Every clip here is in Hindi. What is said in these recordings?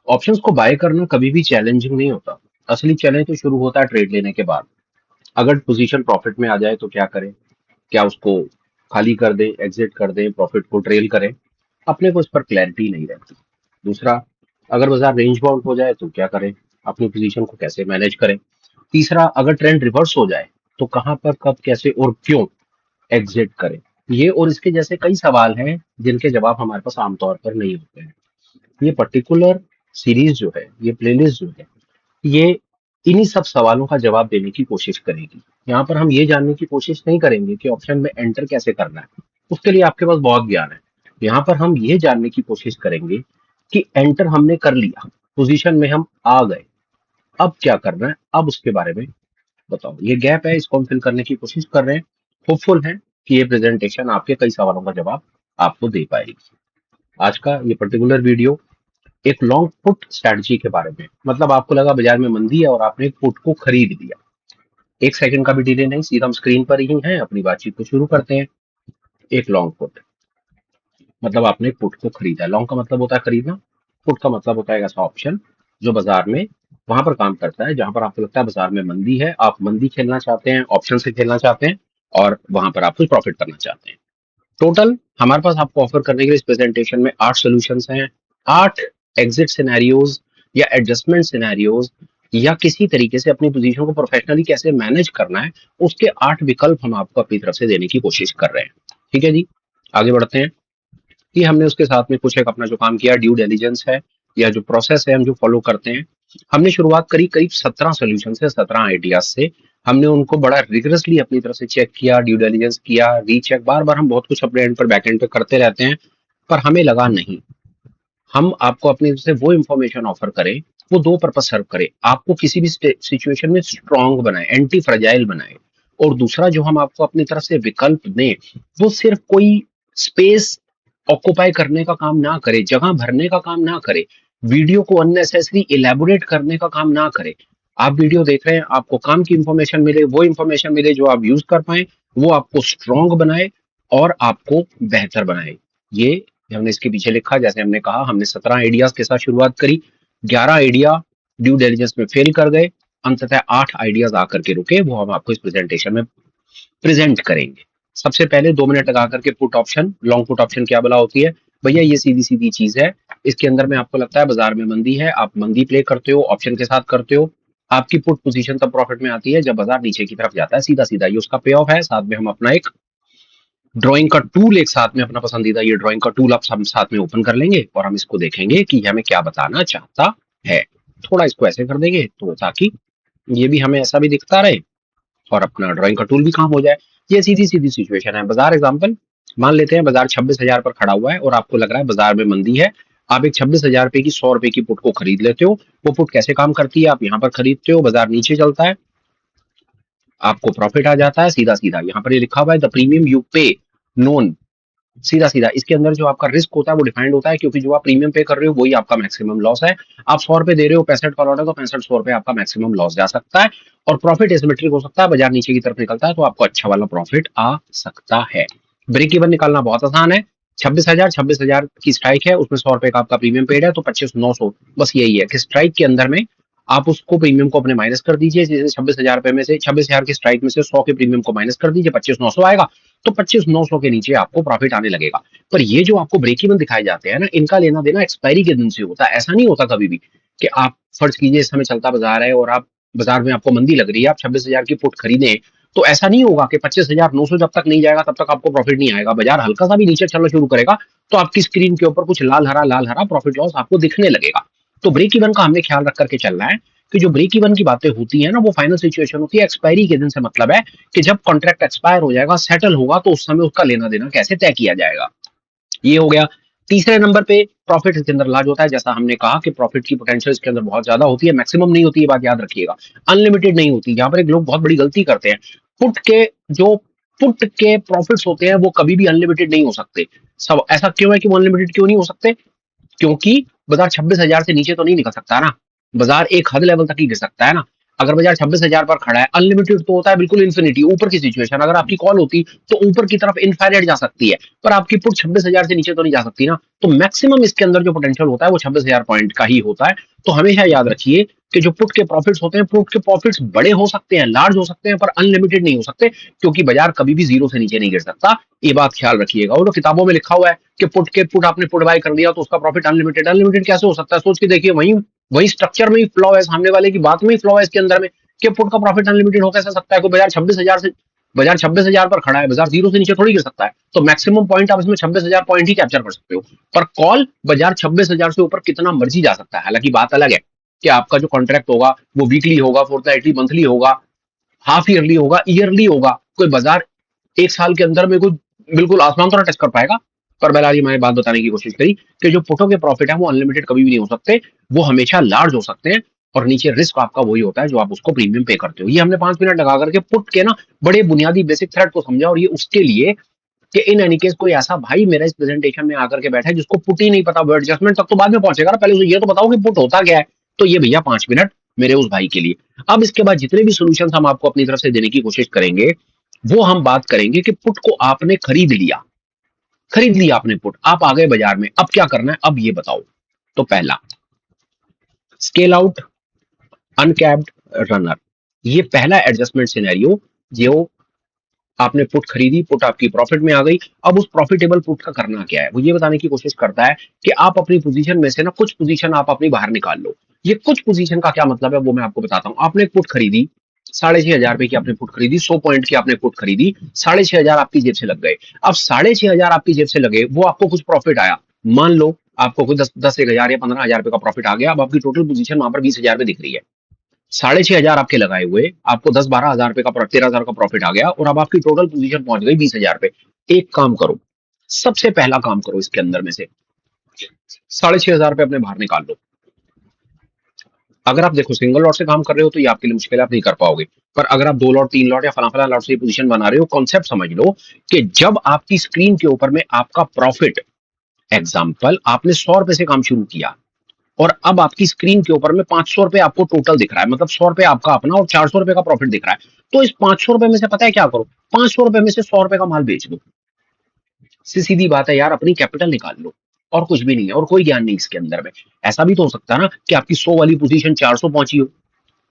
ऑप्शंस को बाय करना कभी भी चैलेंजिंग नहीं होता। असली चैलेंज तो शुरू होता है ट्रेड लेने के बाद। अगर पोजीशन प्रॉफिट में आ जाए तो क्या करें? क्या उसको खाली कर दें, एग्जिट कर दें, प्रॉफिट को ट्रेल करें? अपने को इस पर क्लैरिटी नहीं रहती। दूसरा, अगर बाजार रेंज बाउंड हो जाए तो क्या करें? अपनी पोजीशन को कैसे मैनेज करें? तीसरा, अगर ट्रेंड रिवर्स हो जाए तो कहां पर, कब, कैसे और क्यों एग्जिट करें? ये और इसके जैसे कई सवाल हैं जिनके जवाब हमारे पास आमतौर पर नहीं होते हैं। ये पर्टिकुलर सीरीज जो है, ये प्लेलिस्ट जो है, ये इन्हीं सब सवालों का जवाब देने की कोशिश करेगी। यहाँ पर हम ये जानने की कोशिश नहीं करेंगे कि ऑप्शन में एंटर कैसे करना है, उसके लिए आपके पास बहुत ज्ञान है। यहाँ पर हम ये जानने की कोशिश करेंगे कि एंटर हमने कर लिया, पोजीशन में हम आ गए, अब क्या करना है, अब उसके बारे में बताओ। ये गैप है, इसको हम फिल करने की कोशिश कर रहे हैं। होपफुल है कि ये प्रेजेंटेशन आपके कई सवालों का जवाब आपको दे पाएगी। आज का ये पर्टिकुलर वीडियो एक लॉन्ग पुट स्ट्रैटेजी के बारे में, मतलब आपको लगा बाजार में मंदी है और आपने एक पुट को खरीद लिया। एक सेकंड का भी डिले नहीं, सीधा हम स्क्रीन पर ही हैं, अपनी बातचीत को शुरू करते हैं। एक लॉन्ग पुट मतलब आपने एक पुट को खरीदा। लॉन्ग का मतलब होता है खरीदना, पुट का मतलब होता है एक ऐसा ऑप्शन जो बाजार में वहां पर काम करता है जहां पर आपको लगता है बाजार में मंदी है, आप मंदी खेलना चाहते हैं, ऑप्शन से खेलना चाहते हैं और वहां पर आप कुछ प्रॉफिट करना चाहते हैं। टोटल हमारे पास आपको ऑफर करने के लिए इस प्रेजेंटेशन में 8 सॉल्यूशंस हैं। 8 एग्जिट सिनेरियोज या एडजस्टमेंट सिनेरियोज या किसी तरीके से अपनी पोजीशन को प्रोफेशनली कैसे मैनेज करना है, उसके 8 विकल्प हम आपको अपनी तरफ से देने की कोशिश कर रहे हैं। ठीक है जी, आगे बढ़ते हैं। कि हमने उसके साथ में कुछ एक अपना जो काम किया, ड्यू डिलिजेंस है या जो प्रोसेस है हम जो फॉलो करते हैं। हमने शुरुआत करी करीब 17 सॉल्यूशन से, 17 आइडियाज से। हमने उनको बड़ा रिगरसली अपनी तरफ से चेक किया, ड्यू डिलिजेंस किया, रीचेक, बार बार हम बहुत कुछ अपने एंड पर, बैक एंड पे करते रहते हैं। पर हमें लगा नहीं, हम आपको अपनी तरफ से वो इंफॉर्मेशन ऑफर करें, वो दो पर्पज सर्व करे, आपको किसी भी सिचुएशन में स्ट्रांग बनाए, एंटी फ्रेजाइल बनाए। और दूसरा जो हम आपको अपनी तरफ से विकल्प दें, वो सिर्फ कोई स्पेस ऑक्युपाई करने का काम ना करे, जगह भरने का काम ना करे, वीडियो को अननेसेसरी इलेबोरेट करने का काम ना करे। आप वीडियो देख रहे हैं, आपको काम की इंफॉर्मेशन मिले, वो इंफॉर्मेशन मिले जो आप यूज कर पाए, वो आपको स्ट्रांग बनाए और आपको बेहतर बनाए। ये हमने इसके पीछे लिखा। जैसे हमने कहा, हमने 17 आइडियाज के साथ शुरुआत करी, 11 आइडिया ड्यू डिलिजेंस में फेल कर गए, अंततः 8 आइडियाज आकर के रुके, वो हम आपको इस प्रेजेंटेशन में प्रेजेंट करेंगे। सबसे पहले 2 मिनट लगा करके put option, long put option क्या बला होती है भैया? ये सीधी सीधी चीज है। इसके अंदर में आपको लगता है बाजार में मंदी है, आप मंदी प्ले करते हो, ऑप्शन के साथ करते हो। आपकी पुट पोजीशन तब प्रॉफिट में आती है जब बाजार नीचे की तरफ जाता है, सीधा सीधा ये उसका पे ऑफ है। साथ में हम अपना एक ड्राइंग का टूल, एक साथ में अपना पसंदीदा ये ड्राइंग का टूल आप हम साथ में ओपन कर लेंगे और हम इसको देखेंगे कि हमें क्या बताना चाहता है। थोड़ा इसको ऐसे कर देंगे तो ताकि ये भी हमें ऐसा भी दिखता रहे और अपना ड्राइंग का टूल भी काम हो जाए। ये सीधी सीधी सिचुएशन है। बाजार एग्जाम्पल मान लेते हैं, बाजार 26,000 पर खड़ा हुआ है और आपको लग रहा है बाजार में मंदी है। आप एक 26,000 रुपए की 100 रुपए की पुट को खरीद लेते हो। वो पुट कैसे काम करती है? आप यहाँ पर खरीदते हो, बाजार नीचे चलता है, आपको प्रॉफिट आ जाता है। सीधा सीधा यहाँ पर ये लिखा हुआ है, द प्रीमियम यू पे नोन। सीधा सीधा इसके अंदर जो आपका रिस्क होता है वो डिफाइंड होता है, क्योंकि जो आप प्रीमियम पे कर रहे हो वही आपका मैक्सिमम लॉस है। आप 100 रुपए दे रहे हो, 65 का लॉट है तो 65 100 रुपए आपका मैक्सिमम लॉस जा सकता है। और प्रॉफिट एसिमेट्रिक हो सकता है, बाजार नीचे की तरफ निकलता है तो आपको अच्छा वाला प्रॉफिट आ सकता है। ब्रेक इवन निकालना बहुत आसान है। 26,000 की स्ट्राइक है, उसमें 100 रुपए का आपका प्रीमियम पेड है तो 25,900। बस यही है कि स्ट्राइक के अंदर में आप उसको प्रीमियम को अपने माइनस कर दीजिए। जैसे 26,000 रुपए में से, 26,000 की स्ट्राइक में से 100 के प्रीमियम को माइनस कर दीजिए, 25,900 आएगा। तो 25,900 के नीचे आपको प्रॉफिट आने लगेगा। पर ये जो आपको ब्रेक इवन दिखाए जाते हैं ना, इनका लेना देना एक्सपायरी के दिन से होता है। ऐसा नहीं होता कभी भी कि आप फर्ज कीजिए इस समय चलता बाजार है और आप बाजार में आपको मंदी लग रही है, आप 26,000 की पुट खरीदें, तो ऐसा नहीं होगा कि 25,900 जब तक नहीं जाएगा तब तक आपको प्रॉफिट नहीं आएगा। बाजार हल्का सा भी नीचे चलना शुरू करेगा तो आपकी स्क्रीन के ऊपर कुछ लाल हरा प्रॉफिट लॉस आपको दिखने लगेगा। तो ब्रेक इवन का हमने ख्याल रख करके चलना है कि जो ब्रेक इवन की बातें होती है ना, वो फाइनल सिचुएशन होती है। एक्सपायरी के दिन से मतलब है कि जब कॉन्ट्रैक्ट एक्सपायर हो जाएगा, सेटल होगा, तो उस समय उसका लेना देना कैसे तय किया जाएगा। ये हो गया। तीसरे नंबर पे प्रॉफिट इसके अंदर लार्ज होता है। जैसा हमने कहा कि प्रॉफिट की पोटेंशियल इसके अंदर बहुत ज्यादा होती है, मैक्सिमम नहीं होती, ये बात याद रखिएगा। अनलिमिटेड नहीं होती। यहाँ पर एक लोग बहुत बड़ी गलती करते हैं। पुट के जो पुट के प्रॉफिट्स होते हैं वो कभी भी अनलिमिटेड नहीं हो सकते। सब ऐसा क्यों है कि वो अनलिमिटेड क्यों नहीं हो सकते? क्योंकि बाजार 26,000 से नीचे तो नहीं निकल सकता ना, बाजार एक हद लेवल तक ही गिर सकता है ना। अगर बाजार 26,000 पर खड़ा है, अनलिमिटेड तो होता है बिल्कुल इन्फिनिटी, ऊपर की सिचुएशन, अगर आपकी कॉल होती तो ऊपर की तरफ इनफाइनाइट जा सकती है, पर आपकी पुट 26,000 से नीचे तो नहीं जा सकती ना। तो मैक्सिमम इसके अंदर जो पोटेंशियल होता है वो 26,000 पॉइंट का ही होता है। तो हमेशा याद रखिए कि जो पुट के प्रॉफिट्स होते हैं, पुट के प्रॉफिट्स बड़े हो सकते हैं, लार्ज हो सकते हैं, पर अनलिमिटेड नहीं हो सकते, क्योंकि बाजार कभी भी जीरो से नीचे नहीं गिर सकता। ये बात ख्याल रखिएगा। और तो किताबों में लिखा हुआ है कि पुट आपने पुट बाय कर दिया तो उसका प्रॉफिट अनलिमिटेड, अनलिमिटेड कैसे हो सकता है? सोच के देखिए, वही वही स्ट्रक्चर में ही फ्लॉ है, सामने वाले की बात में ही फ्लॉ है इसके अंदर में, कि पुट का प्रॉफिट अनलिमिटेड हो कैसे सकता है? कोई बाजार 26,000 पर खड़ा है, बाजार जीरो से नीचे थोड़ी गिर सकता है। तो मैक्सिमम पॉइंट आप इसमें 26,000 पॉइंट ही कैप्चर कर सकते हो। पर कॉल बाजार 26,000 से ऊपर कितना मर्जी जा सकता है। हालांकि बात अलग है कि आपका जो कॉन्ट्रैक्ट होगा वो वीकली होगा, फोर्टनाइटली, मंथली होगा, हाफ ईयरली होगा, ईयरली होगा। कोई बाजार एक साल के अंदर में कोई बिल्कुल आसमान तो ना टच कर पाएगा। पर बहरहाल मैंने बात बताने की कोशिश करी कि जो पुटों के प्रॉफिट है वो अनलिमिटेड कभी भी नहीं हो सकते, वो हमेशा लार्ज हो सकते हैं। और नीचे रिस्क आपका वही होता है जो आप उसको प्रीमियम पे करते हो। ये हमने 5 मिनट लगा करके पुट के ना बड़े बुनियादी बेसिक थ्रेड को समझा, और ये उसके लिए कि इन एनी केस कोई ऐसा भाई मेरा इस प्रेजेंटेशन में आकर के बैठा है जिसको पुट ही नहीं पता, वर्ड एडजस्टमेंट तक तो बाद में पहुंचेगा ना, पहले उसे ये तो बताओ कि पुट होता क्या है। तो ये भैया 5 मिनट मेरे उस भाई के लिए। अब इसके बाद जितने भी सोल्यूशन हम आपको अपनी तरफ से देने की कोशिश करेंगे, वो हम बात करेंगे कि पुट को आपने खरीद लिया आपने पुट, आप आ गए बाजार में, अब क्या करना है, अब ये बताओ। तो पहला, स्केल आउट, अनकैप्ड, रनर, ये पहला एडजस्टमेंट सिनेरियो। जो आपने पुट खरीदी, पुट आपकी प्रॉफिट में आ गई, अब उस प्रॉफिटेबल पुट का करना क्या है, वो ये बताने की कोशिश करता है कि आप अपनी पोजीशन में से ना कुछ पोजीशन आप अपनी बाहर निकाल लो। ये कुछ पोजीशन का क्या मतलब है वो मैं आपको बताता हूं। आपने एक पुट खरीदी, 6,500 रुपए की आपने पुट खरीदी, 100 पॉइंट की आपने पुट खरीदी, 6,500 आपकी जेब से लग गए। अब 6,500 आपकी जेब से लगे, वो आपको कुछ प्रॉफिट आया, मान लो आपको कोई 10 10 एक हजार या 15,000 रुपए का प्रॉफिट आ गया। अब आपकी टोटल पोजीशन वहां पर 20,000 रुपए दिख रही है। 6,500 आपके लगाए हुए, आपको 10 12 हजार रुपए का 13,000 का प्रॉफिट आ गया, और अब आपकी टोटल पोजीशन पहुंच गई 20,000 पे। एक काम करो, सबसे पहला काम करो, इसके अंदर में से 6,500 अपने बाहर निकाल लो। अगर आप देखो सिंगल लॉट से काम कर रहे हो तो ये आपके लिए मुश्किल है, आप नहीं कर पाओगे। पर अगर आप 2 लॉट 3 लॉट या फला फला लॉट से पोजीशन बना रहे हो, कॉन्सेप्ट समझ लो कि जब आपकी स्क्रीन के ऊपर में आपका प्रॉफिट, एग्जाम्पल आपने 100 रुपए से काम शुरू किया, और अब आपकी स्क्रीन के ऊपर में 500 रुपए आपको टोटल दिख रहा है, मतलब 100 रुपए आपका अपना और 400 रुपए का प्रॉफिट दिख रहा है। तो इस 500 रुपए में से पता है क्या करो, 500 रुपए में से 100 रुपए का माल बेच दो। सीधी बात है यार, अपनी कैपिटल निकाल लो, और कुछ भी नहीं है, और कोई ज्ञान नहीं इसके अंदर में। ऐसा भी तो हो सकता है ना कि आपकी 100 वाली पोजीशन 400 पहुंची हो,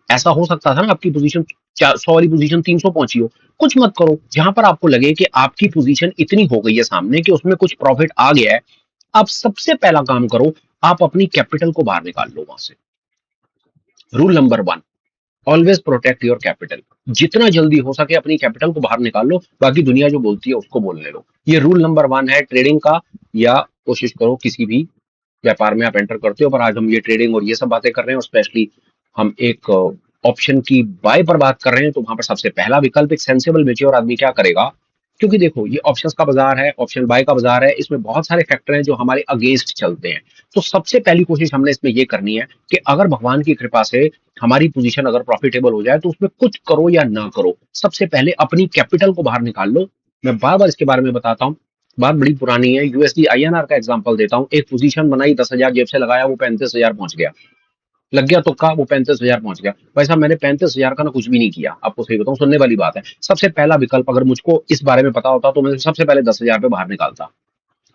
ऐसा हो सकता था ना आपकी पोजीशन 100 वाली पोजीशन 300 पहुंची हो। कुछ मत करो, जहां पर आपको लगे कि आपकी पोजीशन इतनी हो गई है सामने कि उसमें कुछ प्रॉफिट आ गया है, आप सबसे पहला काम करो, आप अपनी कैपिटल को बाहर निकाल लो वहां से। Rule number 1, always protect your capital. जितना जल्दी हो सके अपनी कैपिटल को बाहर निकाल लो, बाकी दुनिया जो बोलती है उसको बोलने लो। ये रूल नंबर 1 है ट्रेडिंग का, या कोशिश करो किसी भी व्यापार में आप एंटर करते हो। पर आज हम ये ट्रेडिंग और ये सब बातें कर रहे हैं, और स्पेशली हम एक ऑप्शन की बाय पर बात कर रहे हैं। तो वहां पर सबसे पहला विकल्प एक सेंसिबल मेच्योर आदमी क्या करेगा, क्योंकि देखो ये ऑप्शंस का बाजार है, ऑप्शन बाय का बाजार है, इसमें बहुत सारे फैक्टर हैं जो हमारे अगेंस्ट चलते हैं। तो सबसे पहली कोशिश हमने इसमें ये करनी है कि अगर भगवान की कृपा से हमारी पोजीशन अगर प्रॉफिटेबल हो जाए तो उसमें कुछ करो या ना करो, सबसे पहले अपनी कैपिटल को बाहर निकाल लो। मैं बार बार इसके बारे में बताता हूँ, बात बड़ी पुरानी है। यूएसडी आईएनआर का एग्जांपल देता हूँ। एक पोजीशन बनाई, 10,000 जेब से लगाया, वो 35,000 पहुंच गया। लग गया तुक्का, वो 35,000 पहुंच गया। भाई साहब मैंने 35,000 का ना कुछ भी नहीं किया, आपको सही बताऊं, सुनने वाली बात है। सबसे पहला विकल्प अगर मुझको इस बारे में पता होता तो मैं सबसे पहले 10,000 पे बाहर निकालता।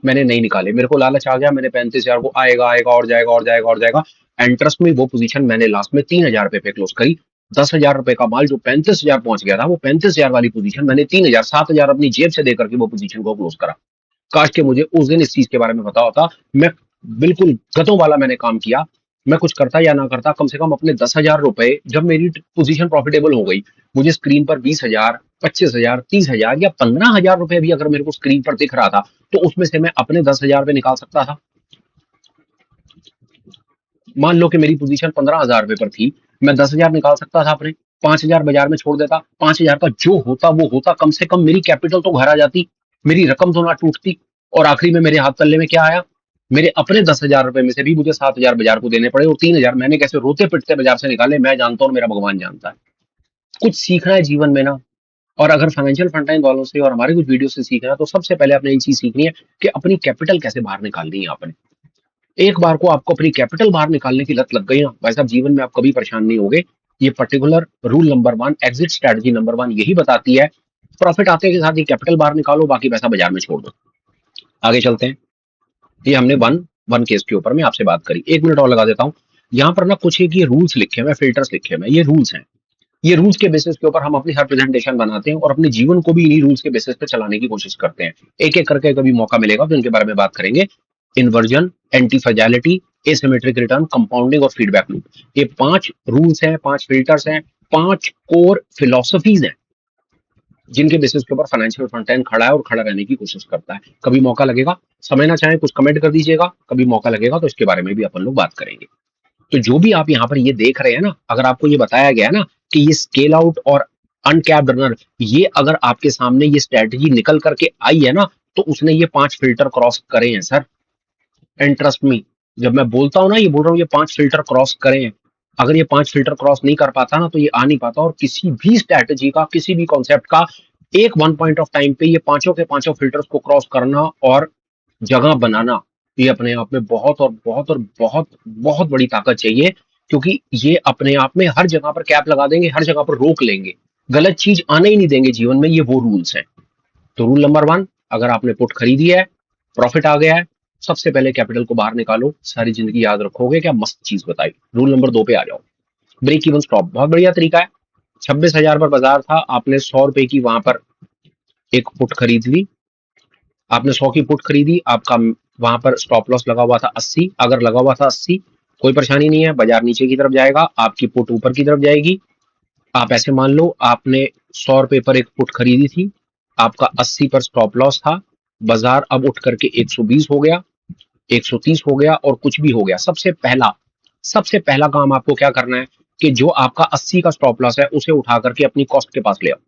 मैंने नहीं निकाले, मेरे को लालच आ गया, मैंने 35,000 को आएगा आएगा और जाएगा और जाएगा और जाएगा। इंटरेस्ट में वो पोजीशन मैंने लास्ट में 3,000 पे क्लोज करी। 10,000 रुपए का माल जो 35,000 पहुंच गया था, वो 35,000 वाली पोजीशन मैंने 3,000 7,000 अपनी जेब से देकर के वो पोजीशन को क्लोज करा। काश के मुझे उस दिन इस चीज के बारे में पता होता। मैं बिल्कुल गधों वाला मैंने काम किया। मैं कुछ करता या ना करता, कम से कम अपने 10,000 रुपए, जब मेरी पोजीशन प्रॉफिटेबल हो गई, मुझे स्क्रीन पर 20,000 25,000 30,000 या 15,000 रुपए भी अगर मेरे को स्क्रीन पर दिख रहा था, तो उसमें से मैं अपने 10,000 रुपए निकाल सकता था। मान लो कि मेरी पोजीशन 15,000 रुपए पर थी, मैं 10,000 निकाल सकता था अपने, 5,000 बाजार में छोड़ देता, 5,000 का जो होता वो होता, कम से कम मेरी कैपिटल तो घर आ जाती, मेरी रकम तो ना टूटती। और आखिरी में मेरे हाथ तल्ले में क्या आया, मेरे अपने 10,000 रुपए में से भी मुझे 7,000 बाजार को देने पड़े, और 3,000 मैंने कैसे रोते पिटते बाजार से निकाले, मैं जानता हूँ, मेरा भगवान जानता है। कुछ सीखना है जीवन में ना, और अगर फाइनेंशियल फ्रंटलाइन वालों से और हमारे कुछ वीडियो से सीखना है, तो सबसे पहले आपने ये चीज सीखनी है कि अपनी कैपिटल कैसे बाहर निकालनी है आपने। एक बार को आपको अपनी कैपिटल बाहर निकालने की लत लग गई ना, भाई साहब जीवन में आप कभी परेशान नहीं होगे। ये particular rule number 1, exit strategy number 1 यही बताती है, प्रॉफिट आते के साथ ही कैपिटल बाहर निकालो, बाकी पैसा बाजार में छोड़ दो। आगे चलते हैं। ये हमने वन केस के ऊपर में आपसे बात करी। 1 मिनट और लगा देता हूँ। यहाँ पर ना कुछ एक ये रूल्स लिखे हुए, फिल्टर्स लिखे हुए, ये रूल्स हैं। ये रूल्स के बेसिस के ऊपर हम अपनी हर प्रेजेंटेशन बनाते हैं और अपने जीवन को भी इन्हीं रूल्स के बेसिस पे चलाने की कोशिश करते हैं। एक एक करके कभी मौका मिलेगा तो इनके बारे में बात करेंगे। Inversion, antifragility, asymmetric return, compounding और फीडबैक लूप। ये 5 रूल्स हैं, 5 फिल्टर्स हैं, 5 कोर फिलोसफीज हैं जिनके बेसिस के ऊपर फाइनेंशियल फ्रंट एंड खड़ा है और खड़ा रहने की कोशिश करता है। कभी मौका लगेगा, समय ना चाहे कुछ कमेंट कर दीजिएगा, कभी मौका लगेगा तो इसके बारे में भी अपन लोग बात करेंगे। तो जो भी आप यहाँ पर ये देख रहे हैं ना, अगर आपको ये बताया गया ना कि ये स्केल आउट और अनकैप्ड रनर, ये अगर आपके सामने ये स्ट्रेटजी निकल करके आई है ना, तो उसने ये 5 फिल्टर क्रॉस करे हैं सर। एंड ट्रस्ट मी, जब मैं बोलता हूँ ना, ये बोल रहा हूँ ये 5 फिल्टर क्रॉस करे हैं। अगर ये 5 फिल्टर क्रॉस नहीं कर पाता ना तो ये आ नहीं पाता। और किसी भी स्ट्रेटजी का, किसी भी कॉन्सेप्ट का एक वन पॉइंट ऑफ टाइम पे ये पांचों के पांचों फिल्टर्स को क्रॉस करना और जगह बनाना, ये अपने आप में बहुत और बहुत और बहुत बहुत बड़ी ताकत चाहिए। क्योंकि ये अपने आप में हर जगह पर कैप लगा देंगे, हर जगह पर रोक लेंगे, गलत चीज आने ही नहीं देंगे जीवन में। ये वो रूल्स हैं। तो रूल नंबर 1, अगर आपने पुट खरीदी है, प्रॉफिट आ गया है, सबसे पहले कैपिटल को बाहर निकालो। सारी जिंदगी याद रखोगे, क्या मस्त चीज बताई। रूल नंबर 2 पे आ जाओ, ब्रेक इवन स्टॉप। बहुत बढ़िया तरीका है। 26,000 पर बाजार था, आपने 100 रुपए की वहां पर एक पुट खरीद ली। आपने 100 की पुट खरीदी, आपका वहां पर स्टॉप लॉस लगा हुआ था 80। अगर लगा हुआ था 80, कोई परेशानी नहीं है, बाजार नीचे की तरफ जाएगा, आपकी पुट ऊपर की तरफ जाएगी। आप ऐसे मान लो आपने 100 रुपए पर एक पुट खरीदी थी, आपका 80 पर स्टॉप लॉस था, बाजार अब उठ करके 120 हो गया, 130 हो गया और कुछ भी हो गया। सबसे पहला काम आपको क्या करना है कि जो आपका 80 का स्टॉप लॉस है उसे उठा करके अपनी कॉस्ट के पास ले आओ।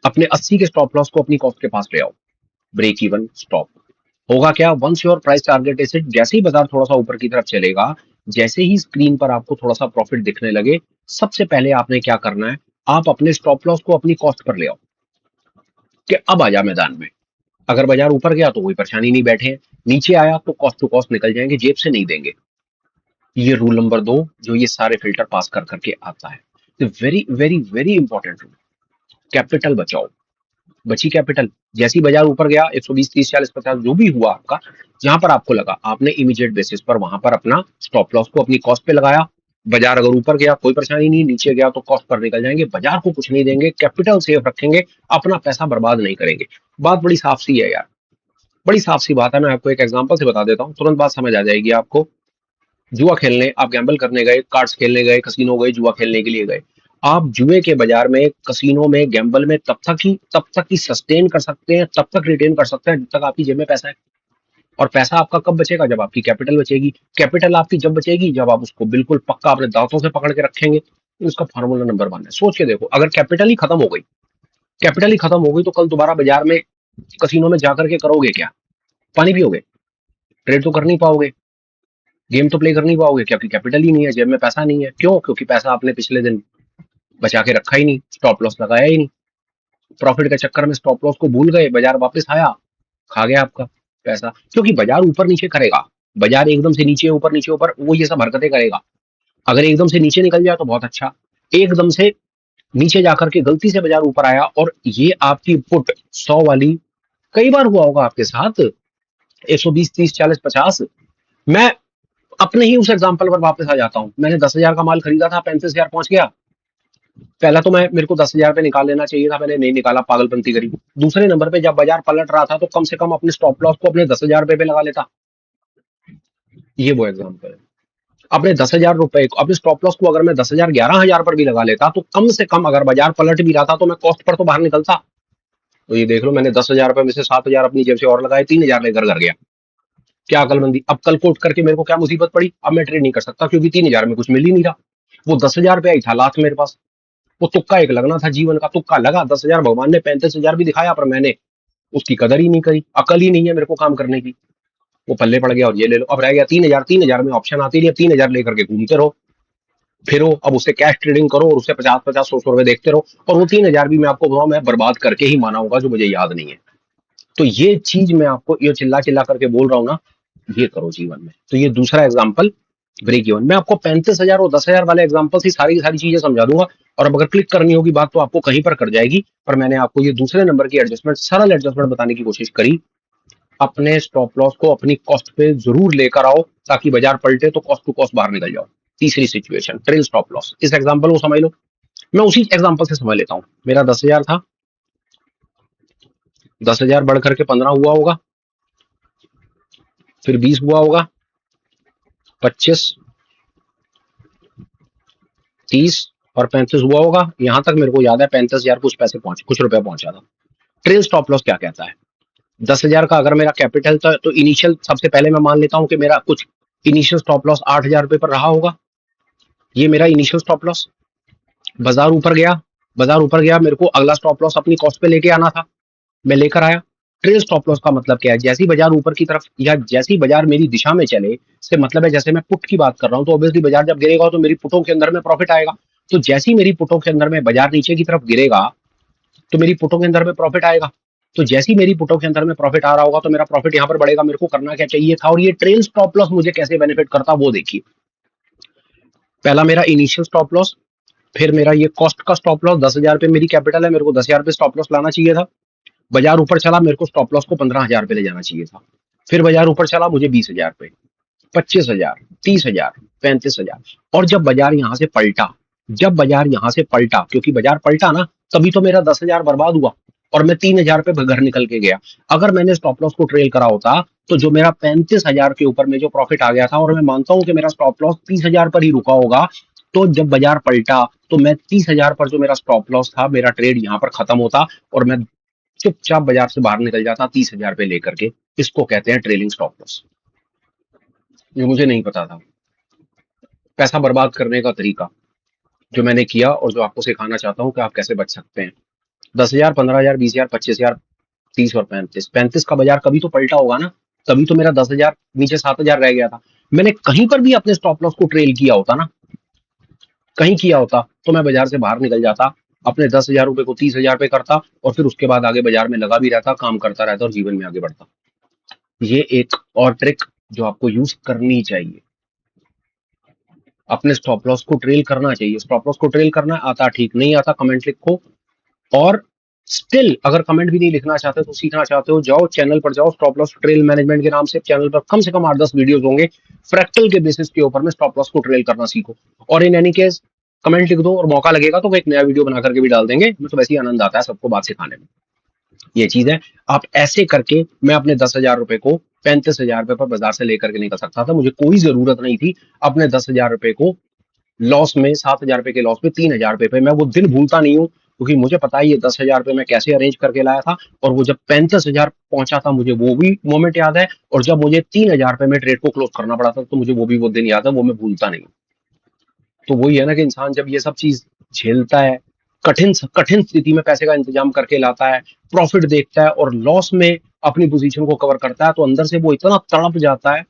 अपने 80 के स्टॉप लॉस को अपनी कॉस्ट के पास ले आओ। ब्रेक इवन स्टॉप होगा क्या, once your price target is hit, जैसे ही बाजार थोड़ा सा ऊपर की तरफ चलेगा, जैसे ही स्क्रीन पर आपको थोड़ा सा प्रॉफिट दिखने लगे, सबसे पहले आपने क्या करना है, आप अपने स्टॉप लॉस को अपनी कॉस्ट पर ले आओ कि अब आ जा मैदान में। अगर बाजार ऊपर गया तो कोई परेशानी नहीं, बैठे हैं। नीचे आया तो कॉस्ट टू कॉस्ट निकल जाएंगे, जेब से नहीं देंगे। ये रूल नंबर 2 जो ये सारे फिल्टर पास कर करके आता है। तो very very very important rule, capital बचाओ। बची कैपिटल, जैसी बाजार ऊपर गया 120, 30, 40, 50 जो भी हुआ आपका, जहां पर आपको लगा, आपने इमीडिएट बेसिस पर वहां पर अपना स्टॉप लॉस को अपनी कॉस्ट पे लगाया। बाजार अगर ऊपर गया कोई परेशानी नहीं, नीचे गया तो कॉस्ट पर निकल जाएंगे, बाजार को कुछ नहीं देंगे, कैपिटल सेफ रखेंगे, अपना पैसा बर्बाद नहीं करेंगे। बात बड़ी साफ सी है यार, बड़ी साफ सी बात है। मैं आपको एक एग्जांपल से बता देता हूँ, तुरंत बात समझ आ जाएगी आपको। जुआ खेलने आप गैम्बल करने गए, कार्ड्स खेलने गए, कसिनो गए, जुआ खेलने के लिए गए। आप जुए के बाजार में, कसिनो में, गैम्बल में तब तक ही सस्टेन कर सकते हैं, तब तक रिटेन कर सकते हैं जब तक आपकी जेब में पैसा है। और पैसा आपका कब बचेगा, जब आपकी कैपिटल बचेगी। कैपिटल आपकी जब बचेगी जब आप उसको बिल्कुल पक्का अपने दांतों से पकड़ के रखेंगे। उसका फार्मूला नंबर 1 है। सोच के देखो, अगर कैपिटल ही खत्म हो गई, कैपिटल ही खत्म हो गई तो कल दोबारा बाजार में, कसिनो में जाकर के करोगे क्या, पानी पियोगे, ट्रेड तो कर नहीं पाओगे, गेम तो प्ले कर नहीं पाओगे, क्योंकि कैपिटल ही नहीं है, जेब में पैसा नहीं है। क्यों? क्योंकि पैसा आपने पिछले दिन बचा के रखा ही नहीं, स्टॉप लॉस लगाया ही नहीं। प्रॉफिट के चक्कर में स्टॉप लॉस को भूल गए, बाजार वापस आया, खा गया आपका पैसा। क्योंकि बाजार ऊपर नीचे करेगा, बाजार एकदम से नीचे ऊपर वो ये सब हरकतें करेगा। अगर एकदम से नीचे निकल जाए तो बहुत अच्छा, एकदम से नीचे जाकर के गलती से बाजार ऊपर आया और ये आपकी पुट 100 वाली, कई बार हुआ होगा आपके साथ, 120, 30, 40, 50। मैं अपने ही उस एग्जाम्पल पर वापस आ जाता हूँ। मैंने 10,000 का माल खरीदा था, 35,000 पहुंच गया। पहला तो मैं, मेरे को 10,000 पे निकाल लेना चाहिए था, मैंने नहीं निकाला, पागलपंती करी। दूसरे नंबर पे जब बाजार पलट रहा था तो कम से कम अपने स्टॉप लॉस को अपने 10,000 रुपए पे लगा लेता। ये वो एग्जाम्पल है। अपने 10,000 रुपए को, अपने स्टॉप लॉस को अगर मैं 10,000, 11,000 पर भी लगा लेता तो कम से कम अगर बाजार पलट भी रहा था तो मैं कॉस्ट पर तो बाहर निकलता। तो ये देख लो, मैंने 10,000 रुपए में से 7,000 अपनी जेब से और लगाए, 3,000 लेकर घर गया। क्या अकलमंदी। अब कल को उठ करके मेरे को क्या मुसीबत पड़ी, अब मैं ट्रेड नहीं कर सकता क्योंकि 3,000 में कुछ मिल ही नहीं रहा। वो 10,000 रुपया ही था लास्ट मेरे पास, वो तुक्का एक लगना था, जीवन का तुक्का लगा। 10,000, भगवान ने 35,000 भी दिखाया पर मैंने उसकी कदर ही नहीं करी। अकल ही नहीं है मेरे को काम करने की, वो पल्ले पड़ गया और ये ले लो। अब रह गया 3,000, 3,000 में ऑप्शन आती रही, 3,000 लेकर के घूमते रहो, फिरो, अब उससे कैश ट्रेडिंग करो और उससे 50-50, 100-100 रुपए देखते रहो। और वो 3,000 भी मैं आपको बताऊं, मैं बर्बाद करके ही माना होगा, जो मुझे याद नहीं है। तो ये चीज मैं आपको ये चिल्ला चिल्ला करके बोल रहा हूँ ना, ये करो जीवन में। तो ये दूसरा एग्जाम्पल ब्रेक इवन। मैं आपको 35,000 और 10,000 वाले एग्जांपल से सारी की सारी चीजें समझा दूंगा, और अब अगर क्लिक करनी होगी बात तो आपको कहीं पर कर जाएगी, पर मैंने आपको ये दूसरे नंबर की एडजस्टमेंट, सरल एडजस्टमेंट बताने की कोशिश करी। अपने स्टॉप लॉस को अपनी कॉस्ट पे जरूर लेकर आओ, ताकि बाजार पलटे तो कॉस्ट टू कॉस्ट बाहर निकल जाओ। तीसरी सिचुएशन, ट्रेल स्टॉप लॉस। इस एग्जांपल को समझ लो, मैं उसी एग्जांपल से समझ लेता हूं। मेरा 10,000 था, 10,000 बढ़ करके 15 हुआ होगा, फिर 20 हुआ होगा, 25, 30 और 35 हुआ होगा। यहां तक मेरे को याद है 35,000 कुछ रुपए पहुंचा था। ट्रेल स्टॉप लॉस क्या कहता है? 10,000 का अगर मेरा कैपिटल था तो इनिशियल, सबसे पहले मैं मान लेता हूं कि मेरा कुछ इनिशियल स्टॉप लॉस 8,000 रुपए पर रहा होगा। ये मेरा इनिशियल स्टॉप लॉस। बाजार ऊपर गया, बाजार ऊपर गया, मेरे को अगला स्टॉप लॉस अपनी कॉस्ट पे लेके आना था, मैं लेकर आया। ट्रेल स्टॉप लॉस का मतलब क्या है? जैसी बाजार ऊपर की तरफ या जैसी बाजार मेरी दिशा में चले, से मतलब है जैसे मैं पुट की बात कर रहा हूं, तो ऑब्वियसली बाजार जब गिरेगा तो मेरी पुटों के अंदर में प्रॉफिट आएगा। तो जैसी मेरी पुटों के अंदर में बाजार नीचे की तरफ गिरेगा तो मेरी पुटों के अंदर में प्रॉफिट आएगा। तो जैसी मेरी पुटों के अंदर में प्रॉफिट आ रहा होगा तो मेरा प्रॉफिट यहाँ पर बढ़ेगा। मेरे को करना क्या चाहिए था, और ये ट्रेल स्टॉप लॉस मुझे कैसे बेनिफिट करता वो देखिए। पहला मेरा इनिशियल स्टॉप लॉस, फिर मेरा ये कॉस्ट का स्टॉप लॉस। 10,000 पे मेरी कैपिटल है, मेरे को 10,000 पे स्टॉप लॉस लाना चाहिए था। बाजार ऊपर चला, मेरे को स्टॉप लॉस को 15,000 पे ले जाना चाहिए था। फिर बाजार ऊपर चला, मुझे 20,000 पे, 25,000, 30,000, 35,000। और जब बाजार यहां से पलटा, जब बाजार यहां से पलटा, क्योंकि बाजार पलटा ना, तभी तो मेरा 10,000 बर्बाद हुआ और मैं 3,000 पे घर निकल के गया। अगर मैंने स्टॉप लॉस को ट्रेल करा होता तो जो मेरा 35,000 के ऊपर में जो प्रॉफिट आ गया था, और मैं मानता हूं कि मेरा स्टॉप लॉस 30,000 पर ही रुका होगा, तो जब बाजार पलटा तो मैं 30,000 पर जो मेरा स्टॉप लॉस था, मेरा ट्रेड यहां पर खत्म होता और मैं चुपचाप बाजार से बाहर निकल जाता 30,000 पे लेकर के। इसको कहते हैं ट्रेलिंग स्टॉप लॉस। ये मुझे नहीं पता था। पैसा बर्बाद करने का तरीका जो मैंने किया और जो आपको सिखाना चाहता हूं कि आप कैसे बच सकते हैं। 10,000, 15,000, 20,000, 25,000, 30 और 35, 35 का बाजार कभी तो पलटा होगा ना, तभी तो मेरा 10,000 नीचे 7,000 रह गया था। मैंने कहीं पर भी अपने स्टॉप लॉस को ट्रेल किया होता ना, कहीं किया होता, तो मैं बाजार से बाहर निकल जाता, अपने 10,000 रुपए को 30,000 पे करता और फिर उसके बाद आगे बाजार में लगा भी रहता, काम करता रहता और जीवन में आगे बढ़ता। ये एक और ट्रिक जो आपको यूज करनी चाहिए। अपने स्टॉप लॉस को ट्रेल करना चाहिए। स्टॉप लॉस को ट्रेल करना आता, ठीक नहीं आता कमेंट लिखो। और स्टिल अगर कमेंट भी नहीं लिखना चाहते तो सीखना चाहते हो, जाओ चैनल पर जाओ, स्टॉप लॉस ट्रेल मैनेजमेंट के नाम से चैनल पर कम से कम 8-10 वीडियोस होंगे। फ्रैक्टल के बेसिस के ऊपर में स्टॉप लॉस को ट्रेल करना सीखो। और इन एनी केस कमेंट लिख दो और मौका लगेगा तो एक नया वीडियो बना करके भी डाल देंगे। मुझे तो वैसे ही आनंद आता है सबको बात सिखाने में। ये चीज है। आप ऐसे करके मैं अपने 10,000 रुपए को 35,000 रुपए पर बाजार से लेकर के निकल सकता था। मुझे कोई जरूरत नहीं थी अपने 10,000 रुपए को लॉस में, 7,000 रुपए के लॉस में 3,000 रुपए पे। मैं वो दिन भूलता नहीं हूँ, क्योंकि मुझे पता है ये 10,000 रुपए मैं कैसे अरेंज करके लाया था। और वो जब 35,000 पहुंचा था, मुझे वो भी मोमेंट याद है। और जब मुझे 3,000 रुपए में ट्रेड को क्लोज करना पड़ा था, तो मुझे वो भी वो दिन याद है, वो मैं भूलता नहीं। तो वही है ना कि इंसान जब ये सब चीज झेलता है, कठिन कठिन स्थिति में पैसे का इंतजाम करके लाता है, प्रॉफिट देखता है और लॉस में अपनी पोजीशन को कवर करता है, तो अंदर से वो इतना तड़प जाता है,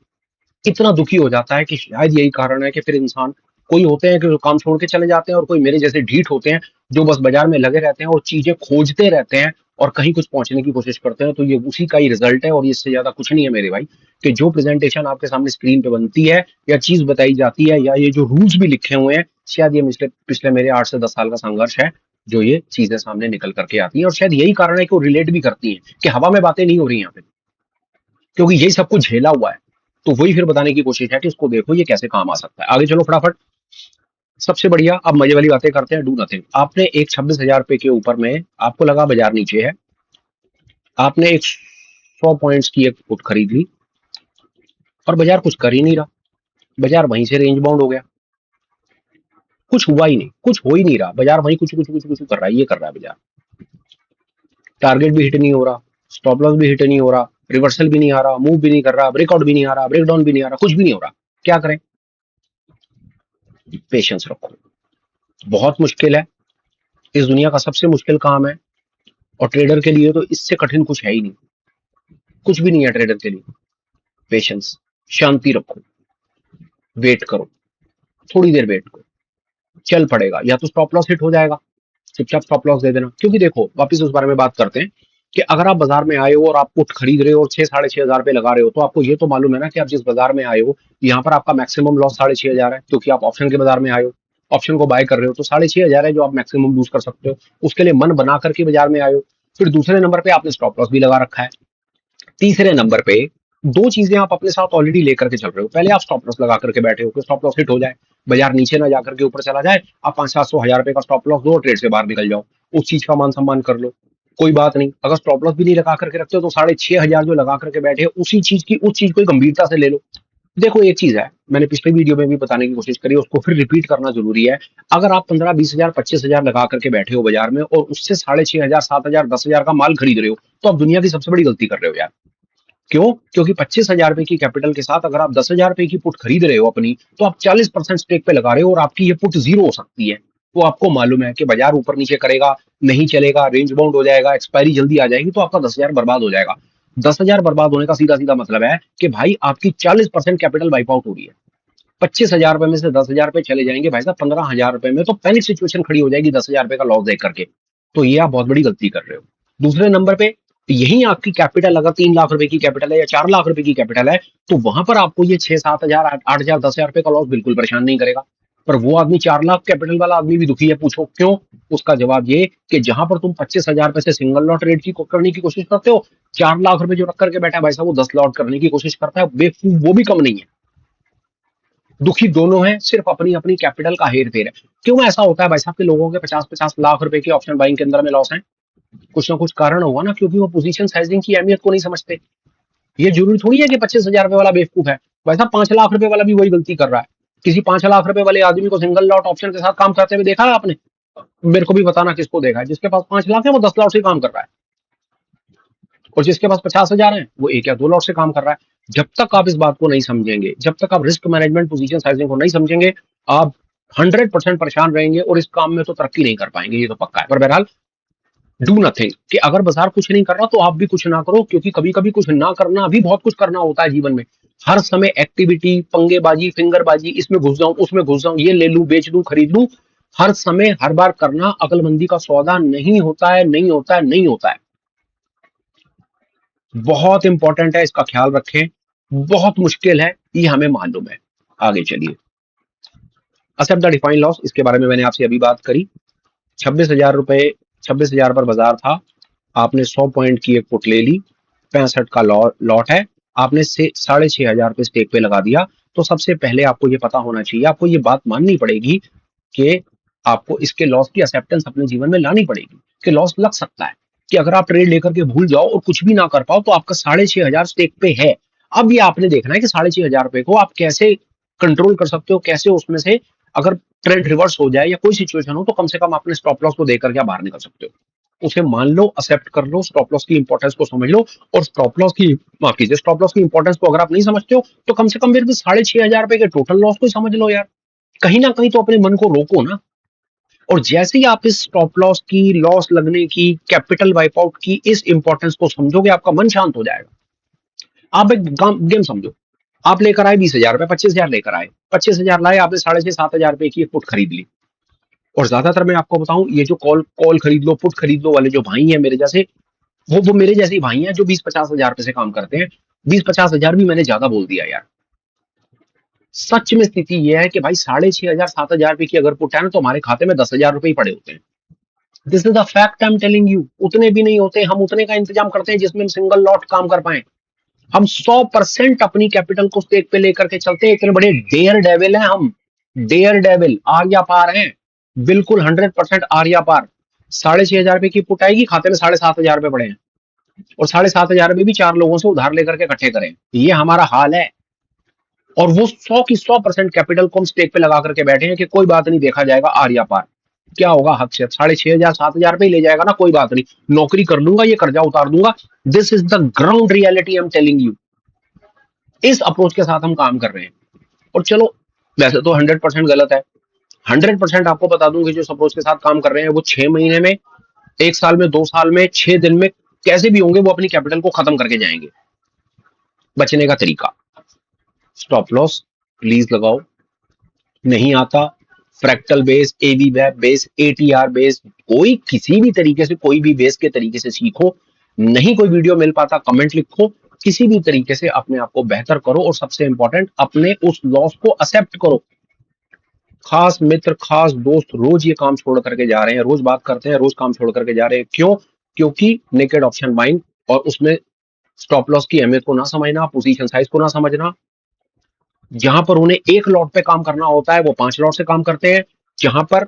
इतना दुखी हो जाता है कि शायद यही कारण है कि फिर इंसान, कोई होते हैं कि जो काम छोड़ के चले जाते हैं और कोई मेरे जैसे ढीठ होते हैं जो बस बाजार में लगे रहते हैं और चीजें खोजते रहते हैं और कहीं कुछ पहुंचने की कोशिश करते हैं। तो ये उसी का ही रिजल्ट है और इससे ज्यादा कुछ नहीं है मेरे भाई। कि जो प्रेजेंटेशन आपके सामने स्क्रीन पे बनती है या चीज बताई जाती है या ये जो रूल्स भी लिखे हुए हैं, शायद ये पिछले पिछले मेरे 8 से 10 साल का संघर्ष है जो ये चीजें सामने निकल करके आती हैं। और शायद यही कारण है कि वो रिलेट भी करती हैं, कि हवा में बातें नहीं हो रही यहाँ पे, क्योंकि यही सब कुछ झेला हुआ है। तो वही फिर बताने की कोशिश है कि इसको देखो ये कैसे काम आ सकता है। आगे चलो फटाफट। सबसे बढ़िया, अब मजे वाली बातें करते हैं। Do nothing. आपने एक 26,000 रुपए के ऊपर में आपको लगा बाजार नीचे है, आपने एक 100 पॉइंट्स की एक पुट खरीद ली और बाजार कुछ कर ही नहीं रहा, बाजार वहीं से रेंज बाउंड हो गया, कुछ हुआ ही नहीं, कुछ हो ही नहीं रहा, बाजार वहीं कुछ कुछ कुछ कुछ कर रहा है, ये कर रहा है बाजार। टारगेट भी हिट नहीं हो रहा, स्टॉप लॉस भी हिट नहीं हो रहा, रिवर्सल भी नहीं आ रहा, मूव भी नहीं कर रहा, ब्रेकआउट भी नहीं आ रहा, ब्रेकडाउन भी नहीं आ रहा, कुछ भी नहीं हो रहा। क्या करें? पेशेंस रखो। बहुत मुश्किल है, इस दुनिया का सबसे मुश्किल काम है, और ट्रेडर के लिए तो इससे कठिन कुछ है ही नहीं, कुछ भी नहीं है ट्रेडर के लिए। पेशेंस, शांति रखो, वेट करो, थोड़ी देर वेट करो, चल पड़ेगा। या तो स्टॉप लॉस हिट हो जाएगा, चुपचाप स्टॉप लॉस दे देना। क्योंकि देखो वापस उस बारे में बात करते हैं कि अगर आप बाजार में आए हो और आप पुट खरीद रहे हो और 6-6.5 हजार पे लगा रहे हो, तो आपको ये तो मालूम है ना कि आप जिस बाजार में आए हो यहाँ पर आपका मैक्सिमम लॉस 6.5 हजार है, क्योंकि आप ऑप्शन के बाजार में आए हो, ऑप्शन को बाय कर रहे हो, तो 6.5 हजार है जो आप मैक्सिमम लूज कर सकते हो, उसके लिए मन बना करके बाजार में आए हो। फिर दूसरे नंबर पे आपने स्टॉप लॉस भी लगा रखा है। तीसरे नंबर पे दो चीजें आप अपने साथ ऑलरेडी लेकर के चल रहे हो। पहले आप स्टॉप लॉस लगा करके बैठे हो कि स्टॉप लॉस हिट हो जाए, बाजार नीचे ना जाकर के ऊपर चला जाए, आप 500-700 हजार रुपए का स्टॉप लॉस दो और ट्रेड से बाहर निकल जाओ, उस चीज का मान सम्मान कर लो। कोई बात नहीं, अगर स्टॉप लॉस भी नहीं लगा करके रखते हो तो 6.5 हजार जो लगा करके बैठे हो उसी चीज की उस चीज को गंभीरता से ले लो। देखो एक चीज है, मैंने पिछले वीडियो में भी बताने की कोशिश करी, उसको फिर रिपीट करना जरूरी है। अगर आप 15-20 हजार 25 हजार लगा करके बैठे हो बाजार में और उससे 6.5 हजार 7 हजार 10 हजार का माल खरीद रहे हो, तो आप दुनिया की सबसे बड़ी गलती कर रहे हो यार। क्यों? क्योंकि 25 हजार रुपए की कैपिटल के साथ अगर आप 10 हजार रुपए की पुट खरीद रहे हो अपनी, तो आप 40% स्टेक पे लगा रहे हो और आपकी ये पुट जीरो हो सकती है। वो आपको मालूम है कि बाजार ऊपर नीचे करेगा, नहीं चलेगा, रेंज बाउंड हो जाएगा, एक्सपायरी जल्दी आ जाएगी, तो आपका 10 हजार बर्बाद हो जाएगा। 10 हजार बर्बाद होने का सीधा सीधा मतलब है कि भाई आपकी 40% कैपिटल वाइप आउट हो रही है। 25 हजार रुपए में से 10 हजार रुपए चले जाएंगे भाई साहब 15 हजार रुपए में, तो पैनिक सिचुएशन खड़ी हो जाएगी 10 हजार रुपए का लॉस देख करके। तो ये आप बहुत बड़ी गलती कर रहे हो। दूसरे नंबर पे, यही आपकी कैपिटल अगर 3 लाख रुपए की कैपिटल है या 4 लाख रुपए की कैपिटल है, तो वहां पर आपको ये 6-7 हजार 8 हजार 10 हजार रुपए का लॉस बिल्कुल परेशान नहीं करेगा। पर वो आदमी 4 लाख कैपिटल वाला आदमी भी दुखी है। पूछो क्यों? उसका जवाब ये कि जहां पर तुम 25 हजार रुपए से सिंगल लॉट ट्रेड की करने की कोशिश करते हो, 4 लाख रुपए जो रख करके बैठा है भाई साहब वो 10 लॉट करने की कोशिश करता है, बेवकूफ वो भी कम नहीं है। दुखी दोनों हैं, सिर्फ अपनी अपनी कैपिटल का हेर फेर है। क्यों ऐसा होता है भाई साहब के लोगों के 50-50 लाख रुपए के ऑप्शन बाइंग के अंदर में लॉस है? कुछ ना कुछ कारण होगा ना, क्योंकि वो पोजीशन साइजिंग की अहमियत को नहीं समझते। ये जरूरी थोड़ी है कि 25 हजार रुपए वाला बेवकूफ है, वैसा 5 लाख रुपए वाला भी वही गलती कर रहा है। किसी 5 लाख रुपए वाले आदमी को सिंगल लॉट ऑप्शन के साथ काम करते हुए देखा है आपने? मेरे को भी बताना किसको देखा है। जिसके पास 5 लाख है वो 10 लॉट से काम कर रहा है, और जिसके पास 50 हजार है वो 1 या 2 लॉट से काम कर रहा है। जब तक आप इस बात को नहीं समझेंगे, जब तक आप रिस्क मैनेजमेंट पोजीशन साइजिंग को नहीं समझेंगे, आप 100% परेशान रहेंगे और इस काम में तो तरक्की नहीं कर पाएंगे, ये तो पक्का है। पर बहरहाल, डू नथिंग, कि अगर बाजार कुछ नहीं कर रहा तो आप भी कुछ ना करो, क्योंकि कभी कभी कुछ ना करना भी बहुत कुछ करना होता है जीवन में। हर समय एक्टिविटी, पंगेबाजी, फिंगरबाजी, इसमें घुस जाऊं, उसमें घुस जाऊं, ये ले लूं, बेच दूं, खरीद लूं, हर समय हर बार करना अकलमंदी का सौदा नहीं होता है, नहीं होता है, नहीं होता है। बहुत इंपॉर्टेंट है, इसका ख्याल रखें। बहुत मुश्किल है, ये हमें मालूम है। आगे चलिए। एक्सेप्ट द डिफाइंड लॉस, इसके बारे में मैंने आपसे अभी बात करी। 26 हजार रुपए, 26 हजार पर बाजार था, आपने 100 पॉइंट की एक पुट ले ली, 65 का लॉट है, आपने से 6,500 पे स्टेक पे लगा दिया। तो सबसे पहले आपको ये पता होना चाहिए, आपको ये बात माननी पड़ेगी कि आपको इसके लॉस की एक्सेप्टेंस अपने जीवन में लानी पड़ेगी कि लॉस लग सकता है। कि अगर आप ट्रेड लेकर के भूल जाओ और कुछ भी ना कर पाओ, तो आपका 6,500 स्टेक पे है। अब ये आपने देखना है कि 6,500 रुपए को आप कैसे कंट्रोल कर सकते हो, कैसे उसमें से अगर ट्रेंड रिवर्स हो जाए या कोई सिचुएशन हो, तो कम से कम अपने स्टॉप लॉस को देकर के आप बाहर निकल सकते हो। उसे मान लो, एक्सेप्ट कर लो, स्टॉप लॉस की इंपॉर्टेंस को समझ लो। और स्टॉप लॉस की, माफ कीजिए, स्टॉप लॉस की इंपॉर्टेंस को अगर आप नहीं समझते हो, तो कम से कम फिर भी 6,500 रुपए के टोटल लॉस को समझ लो यार। कहीं ना कहीं तो अपने मन को रोको ना। और जैसे ही आप इस स्टॉप लॉस की, लॉस लगने की, कैपिटल वाइप आउट की इस इंपॉर्टेंस को समझोगे, आपका मन शांत हो जाएगा। आप एक गेम समझो, आप लेकर आए 20 हजार रुपए, 25 हजार लेकर आए, 25 हजार लाए, आपने 6,500-7 हजार रुपए की एक पुट खरीद ली। और ज्यादातर मैं आपको बताऊं, ये जो कॉल कॉल खरीद लो, पुट खरीद लो वाले जो भाई हैं मेरे जैसे, वो मेरे जैसे ही भाई हैं जो 20-50 हजार रुपए से काम करते हैं। 20-50 हजार भी मैंने ज्यादा बोल दिया यार। सच में स्थिति ये है कि भाई 6,500-7 हजार रुपए की अगर पुट है ना, तो हमारे खाते में 10 हजार रुपए ही पड़े होते हैं। This is the fact I am telling you. उतने भी नहीं होते, हम उतने का इंतजाम करते हैं जिसमें हम सिंगल लॉट काम कर पाए। हम 100% अपनी कैपिटल को स्टेक पे लेकर के चलते हैं। इतने बड़े डेयर डेविल हैं हम, डेयर डेविल, आर्या पार हैं, बिल्कुल 100% आर्या पार। 6,500 रुपए की पुट आएगी, खाते में 7,500 रुपए पड़े हैं, और 7,500 रुपए भी 4 लोगों से उधार लेकर के इकट्ठे करें। ये हमारा हाल है। और वो 100 की 100% कैपिटल को हम स्टेक पे लगा करके बैठे हैं कि कोई बात नहीं, देखा जाएगा आर्या पार। क्या होगा? हद से 6,500-7,000 रुपए ले जाएगा ना, कोई बात नहीं, नौकरी कर लूंगा, ये कर्जा उतार दूंगा। This is the ground reality I am telling you. इस अप्रोच के साथ हम काम कर रहे हैं। और चलो, वैसे तो 100% गलत है। 100% आपको बता दूं कि जो अप्रोच के साथ काम कर रहे हैं वो 6 महीने में, 1 साल में, 2 साल में, 6 दिन में, कैसे भी होंगे वो अपनी कैपिटल को खत्म करके जाएंगे। बचने का तरीका, स्टॉप लॉस प्लीज लगाओ। नहीं आता, फ्रैक्टल बेस, एवी वेब बेस, एटीआर बेस, कोई किसी भी तरीके से, कोई भी बेस के तरीके से सीखो। नहीं कोई वीडियो मिल पाता, कमेंट लिखो, किसी भी तरीके से अपने आप को बेहतर करो और सबसे इंपॉर्टेंट अपने उस लॉस को एक्सेप्ट करो। खास मित्र, खास दोस्त रोज ये काम छोड़ करके जा रहे हैं, रोज बात करते हैं, रोज काम छोड़ करके जा रहे हैं। क्यों? क्योंकि नेकेड ऑप्शन बाइंग और उसमें स्टॉप लॉस की अहमियत को ना समझना, पोजीशन साइज को ना समझना। जहां पर उन्हें एक लॉट पे काम करना होता है वो 5 लॉट से काम करते हैं, जहां पर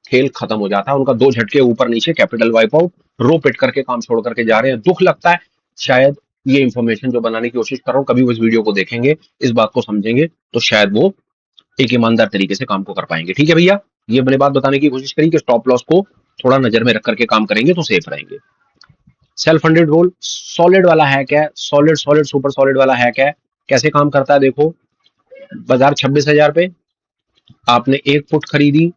खेल खत्म हो जाता है उनका। 2 झटके ऊपर नीचे, कैपिटल वाइप आउट, रो पिट करके काम छोड़ करके जा रहे हैं। दुख लगता है। शायद ये इंफॉर्मेशन जो बनाने की कोशिश कर रहा हूँ, कभी वो इस वीडियो को देखेंगे, इस बात को समझेंगे, तो शायद वो एक ईमानदार तरीके से काम को कर पाएंगे। ठीक है भैया, ये मैंने बात बताने की कोशिश करी कि स्टॉप लॉस को थोड़ा नजर में रख करके काम करेंगे तो सेफ रहेंगे। सेल्फ फंडेड रोल सॉलिड वाला है क्या? सॉलिड सॉलिड सुपर सॉलिड वाला है क्या? कैसे काम करता है देखो। बाजार 26,000 पे, आपने एक फुट खरीदी,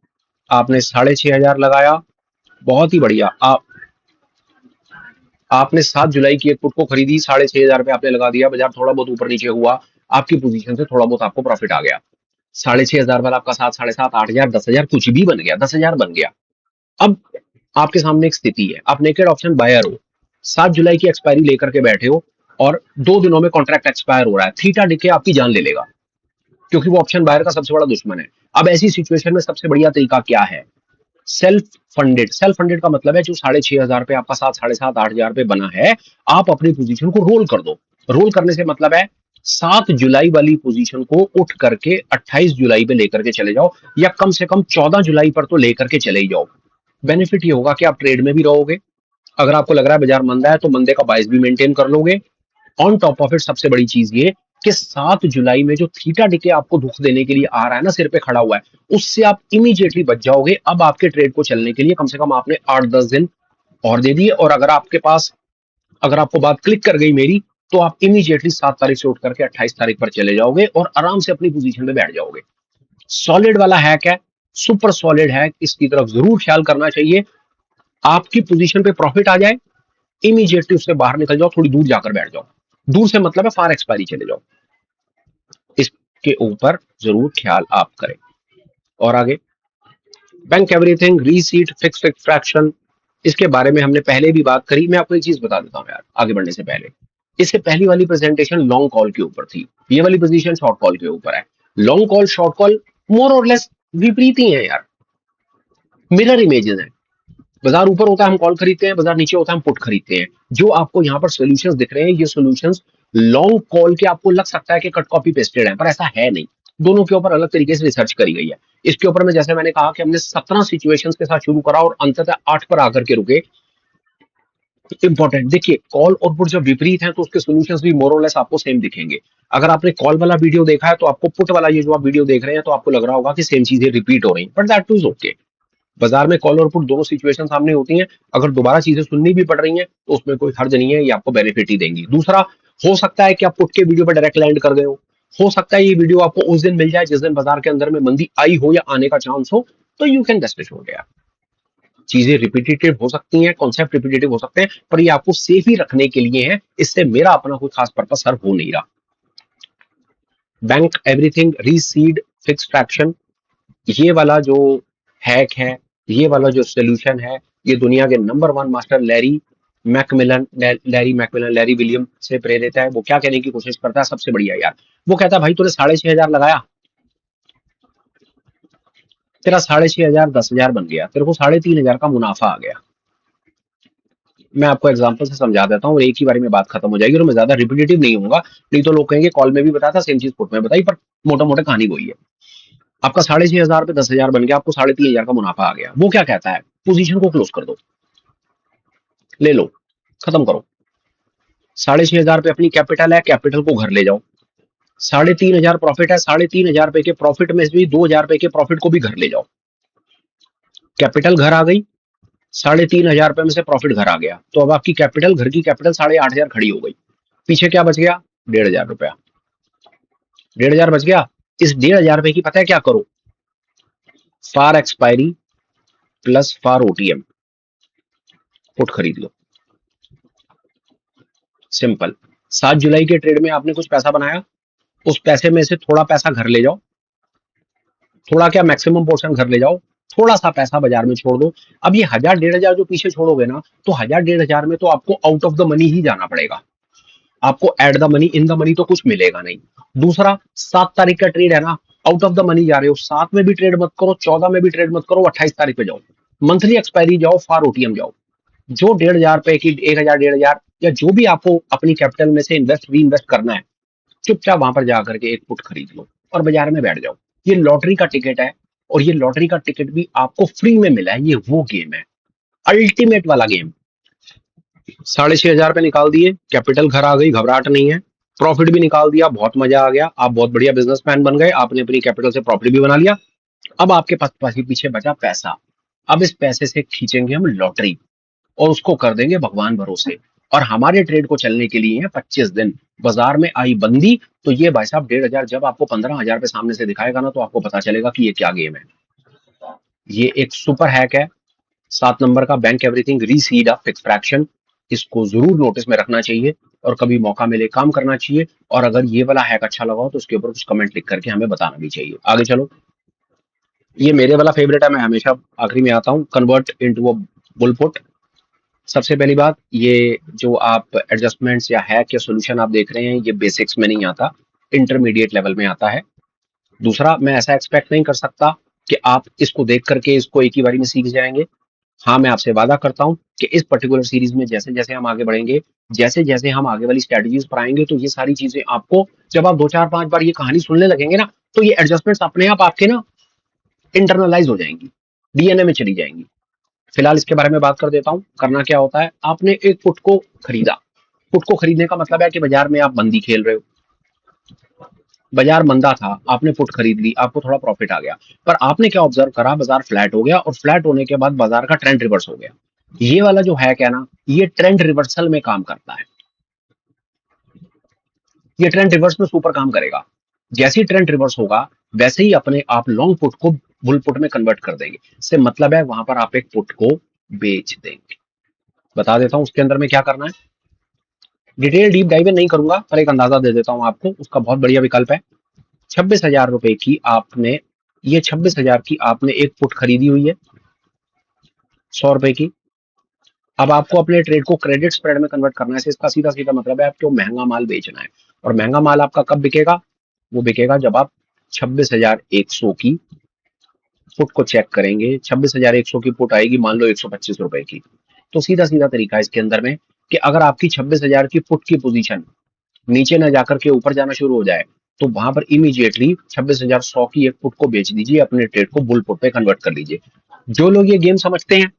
आपने 6,500 लगाया, बहुत ही बढ़िया। आपने 7 जुलाई की एक फुट को खरीदी, 6,500 पे आपने लगा दिया, बाजार थोड़ा बहुत ऊपर नीचे हुआ, आपकी पोजीशन से थोड़ा बहुत आपको प्रॉफिट आ गया। 6,500 पर आपका 7, 7,500, 8,000, 10,000 कुछ भी बन गया, 10,000 बन गया। अब आपके सामने एक स्थिति है, आप नेकेड ऑप्शन बायर हो, 7 जुलाई की एक्सपायरी लेकर के बैठे हो और 2 दिनों में कॉन्ट्रैक्ट एक्सपायर हो रहा है। थीटा डिके आपकी जान ले लेगा, क्योंकि वो ऑप्शन बायर का सबसे बड़ा दुश्मन है। अब ऐसी सिचुएशन में सबसे बढ़िया तरीका क्या है? Self funded. सेल्फ फंडेड का मतलब है जो 6,500 पे आपका 7, 7,500, 8,000 पे बना है, आप अपनी पोजीशन को रोल कर दो। रोल करने से मतलब है 7 जुलाई वाली पोजीशन को उठ करके 28 जुलाई पे लेकर के चले जाओ, या कम से कम 14 जुलाई पर तो लेकर के चले ही जाओ। बेनिफिट ये होगा कि आप ट्रेड में भी रहोगे। अगर आपको लग रहा है बाजार मंदा है तो मंदे का बाइस भी मेंटेन कर लोगे। ऑन टॉप ऑफ इट सबसे बड़ी चीज ये कि 7 जुलाई में जो थीटा डिके आपको दुख देने के लिए आ रहा है ना, सिर पे खड़ा हुआ है, उससे आप इमीडिएटली बच जाओगे। अब आपके ट्रेड को चलने के लिए कम से कम आपने 8-10 दिन और दे दिए, और अगर आपके पास, अगर आपको बात क्लिक कर गई मेरी, तो आप इमीडिएटली 7 तारीख से उठ करके 28 तारीख पर चले जाओगे और आराम से अपनी पोजीशन में बैठ जाओगे। सॉलिड वाला हैक है, सुपर सॉलिड हैक, इसकी तरफ जरूर ख्याल करना चाहिए। आपकी पोजीशन पे प्रॉफिट आ जाए, इमीडिएटली उससे बाहर निकल जाओ, थोड़ी दूर जाकर बैठ जाओ। दूर से मतलब है फार एक्सपायरी चले जाओ। इसके ऊपर जरूर ख्याल आप करें। और आगे, bank everything, receipt, fixed extraction, इसके बारे में हमने पहले भी बात करी। मैं आपको एक चीज बता देता हूँ यार, आगे बढ़ने से पहले। इससे पहली वाली प्रेजेंटेशन लॉन्ग कॉल के ऊपर थी, ये वाली पोजीशन शॉर्ट कॉल के ऊपर है। लॉन्ग कॉल, शॉर्ट कॉल मोर और लेस विपरीत ही है यार, मिरर इमेजेस हैं। बाजार ऊपर होता है हम कॉल खरीदते हैं, बाजार नीचे होता है हम पुट खरीदते हैं। जो आपको यहाँ पर सोल्यूशंस दिख रहे हैं, ये सोल्यूशंस लॉन्ग कॉल के आपको लग सकता है कि कट कॉपी पेस्टेड है, पर ऐसा है नहीं। दोनों के ऊपर अलग तरीके से रिसर्च करी गई है। इसके ऊपर में जैसे मैंने कहा कि हमने 17 सिचुएशंस के साथ शुरू करा और अंततः 8 पर आकर के रुके। इंपॉर्टेंट देखिए, कॉल और पुट जब विपरीत हैं तो उसके सोल्यूशंस भी मोर और लेस आपको सेम दिखेंगे। अगर आपने कॉल वाला वीडियो देखा है तो आपको पुट वाला ये जो आप वीडियो देख रहे हैं तो आपको लग रहा होगा कि सेम चीजें रिपीट हो रही हैं, बट दैट इज ओके। बाजार में कॉल और पुट दोनों सिचुएशन सामने होती हैं, अगर दोबारा चीजें सुननी भी पड़ रही हैं तो उसमें कोई हर्ज नहीं है, ये आपको बेनिफिट ही देंगी। दूसरा, हो सकता है कि आप पुट के वीडियो पर डायरेक्ट लैंड कर गए हो सकता है ये वीडियो आपको उस दिन मिल जाए जिस दिन बाजार के अंदर में मंदी आई हो या आने का चांस हो, तो यू कैन रेस्ट एश्योर्ड यार। चीजें रिपीटेटिव हो सकती हैं, कॉन्सेप्ट रिपीटेटिव हो सकते हैं, पर ये आपको सेफ ही रखने के लिए है। इससे मेरा अपना कोई खास पर्पस सर्व हो नहीं रहा। बैंक एवरीथिंग, रीसीड, फिक्स फ्रैक्शन, ये वाला जो हैक है, ये वाला जो सोल्यूशन है, ये दुनिया के नंबर 1 मास्टर लैरी विलियम से प्रेरित है। वो क्या कहने की कोशिश करता है, सबसे बढ़िया यार, वो कहता है भाई तूने 6,500 लगाया, तेरा 6,500 10,000 बन गया, तेरे को 3,500 का मुनाफा आ गया। मैं आपको एग्जांपल से समझा देता हूँ और एक ही बारी में बात खत्म हो जाएगी और मैं ज्यादा रिपीटेटिव नहीं होऊंगा, नहीं तो लोग कहेंगे कॉल में भी बताया था सेम चीज पुट में बताई, पर मोटा मोटा कहानी वही है। आपका 6,500 पे 10,000 बन गया, आपको 3,500 का मुनाफा आ गया। वो क्या कहता है, पोजीशन को क्लोज कर दो, ले लो, खत्म करो। 6,500 पे अपनी कैपिटल है, कैपिटल को घर ले जाओ। 3,500 प्रॉफिट है, 3,500 पे के प्रॉफिट में से भी 2,000 पे के प्रॉफिट को भी घर ले जाओ। कैपिटल घर आ गई, 3,500 में से प्रॉफिट घर आ गया, तो अब आपकी कैपिटल, घर की कैपिटल 8,500 खड़ी हो गई। पीछे क्या बच गया, 1,500 रुपया। 1,500 बच गया। इस 1,500 रुपए की पता है क्या करो, फार एक्सपायरी प्लस फार ओटीएम पुट खरीद लो, सिंपल। 7 जुलाई के ट्रेड में आपने कुछ पैसा बनाया, उस पैसे में से थोड़ा पैसा घर ले जाओ, थोड़ा क्या मैक्सिमम पोर्शन घर ले जाओ, थोड़ा सा पैसा बाजार में छोड़ दो। अब ये 1000 1500 जो पीछे छोड़ोगे ना, तो 1000 1500 में तो आपको आउट ऑफ द मनी ही जाना पड़ेगा। आपको at the money in the money तो कुछ मिलेगा नहीं। दूसरा, 7 तारीख का ट्रेड है ना, आउट ऑफ द मनी जा रहे हो, 7 में भी ट्रेड मत करो, 14 में भी ट्रेड मत करो, 28 तारीख पे जाओ, मंथली एक्सपायरी जाओ, फार ओटीएम जाओ। जो 1500 की 1000 1500 या जो भी आपको अपनी कैपिटल में से इन्वेस्ट री इन्वेस्ट करना है, चुपचाप वहां पर जाकर के एक पुट खरीद लो और बाजार में बैठ जाओ। ये लॉटरी का टिकट है, और ये लॉटरी का टिकट भी आपको फ्री में मिला है। ये वो गेम है, अल्टीमेट वाला गेम। 6500 पे निकाल दिए, कैपिटल घर आ गई, घबराहट नहीं है। प्रॉफिट भी निकाल दिया, बहुत मजा आ गया, आप बहुत बढ़िया बिजनेसमैन बन गए, आपने अपनी कैपिटल से प्रॉफिट भी बना लिया। अब आपके पास पीछे बचा पैसा। अब इस पैसे से खींचेंगे हम लॉटरी और उसको कर देंगे भगवान भरोसे। और हमारे ट्रेड को चलने के लिए है 25 दिन। बाजार में आई बंदी, तो ये भाई साहब 1500 जब आपको 15000 पे सामने से दिखाएगा ना, तो आपको पता चलेगा कि ये क्या गेम है। ये एक सुपर हैक है, 7 नंबर का, bank everything received a fix fraction. इसको जरूर नोटिस में रखना चाहिए और कभी मौका मिले काम करना चाहिए। और अगर ये वाला हैक अच्छा लगा हो तो उसके ऊपर कुछ कमेंट लिख करके हमें बताना भी चाहिए। आगे चलो, ये मेरे वाला फेवरेट है, मैं हमेशा आखिरी में आता हूँ, कन्वर्ट इनटू अ बुल। सबसे पहली बात, ये जो आप एडजस्टमेंट्स या हैक या सॉल्यूशन आप देख रहे हैं, ये बेसिक्स में नहीं आता, इंटरमीडिएट लेवल में आता है। दूसरा, मैं ऐसा एक्सपेक्ट नहीं कर सकता कि आप इसको देख करके इसको एक ही बारी में सीख जाएंगे। हाँ, मैं आपसे वादा करता हूँ कि इस पर्टिकुलर सीरीज में जैसे जैसे हम आगे बढ़ेंगे, जैसे जैसे हम आगे वाली स्ट्रेटजीज पर आएंगे, तो ये सारी चीजें आपको, जब आप 2 4 5 बार ये कहानी सुनने लगेंगे ना, तो ये एडजस्टमेंट्स अपने आप आपके ना इंटरनलाइज हो जाएंगी, डीएनए में चली जाएंगी। फिलहाल इसके बारे में बात कर देता हूँ। करना क्या होता है, आपने एक पुट को खरीदा। पुट को खरीदने का मतलब है कि बाजार में आप मंदी खेल रहे हो, बाजार मंदा था, आपने पुट खरीद ली, आपको थोड़ा प्रॉफिट आ गया। पर आपने क्या ऑब्जर्व करा, बाजार फ्लैट हो गया, और फ्लैट होने के बाद बाजार का ट्रेंड रिवर्स हो गया। ये वाला जो हैक है ना, ये ट्रेंड रिवर्सल में काम करता है। ये ट्रेंड रिवर्स में सुपर काम करेगा। जैसे ही ट्रेंड रिवर्स होगा, वैसे ही अपने आप लॉन्ग पुट को बुल पुट में कन्वर्ट कर देंगे। इससे मतलब है वहां पर आप एक पुट को बेच देंगे। बता देता हूं उसके अंदर में क्या करना है। डिटेल डीप डाइव नहीं करूंगा, पर एक अंदाजा दे देता हूं आपको, उसका बहुत बढ़िया विकल्प है। 26,000 रुपए की आपने, ये 26,000 की आपने एक पुट खरीदी हुई है, 100 रुपए की। अब आपको अपने ट्रेड को क्रेडिट स्प्रेड में कन्वर्ट करना है। इसका सीधा सीधा मतलब है आपको महंगा माल बेचना है। और महंगा माल आपका कब बिकेगा, वो बिकेगा जब आप 26,100 की पुट को चेक करेंगे। 26,100 की पुट आएगी मान लो 125 रुपए की। तो सीधा सीधा तरीका है इसके अंदर में कि अगर आपकी 26,000 की पुट की पोजीशन नीचे ना जाकर के ऊपर जाना शुरू हो जाए, तो वहां पर इमीडिएटली 26,100 की एक पुट को बेच दीजिए, अपने ट्रेड को बुल पुट पे कन्वर्ट कर लीजिए। जो लोग ये गेम समझते हैं,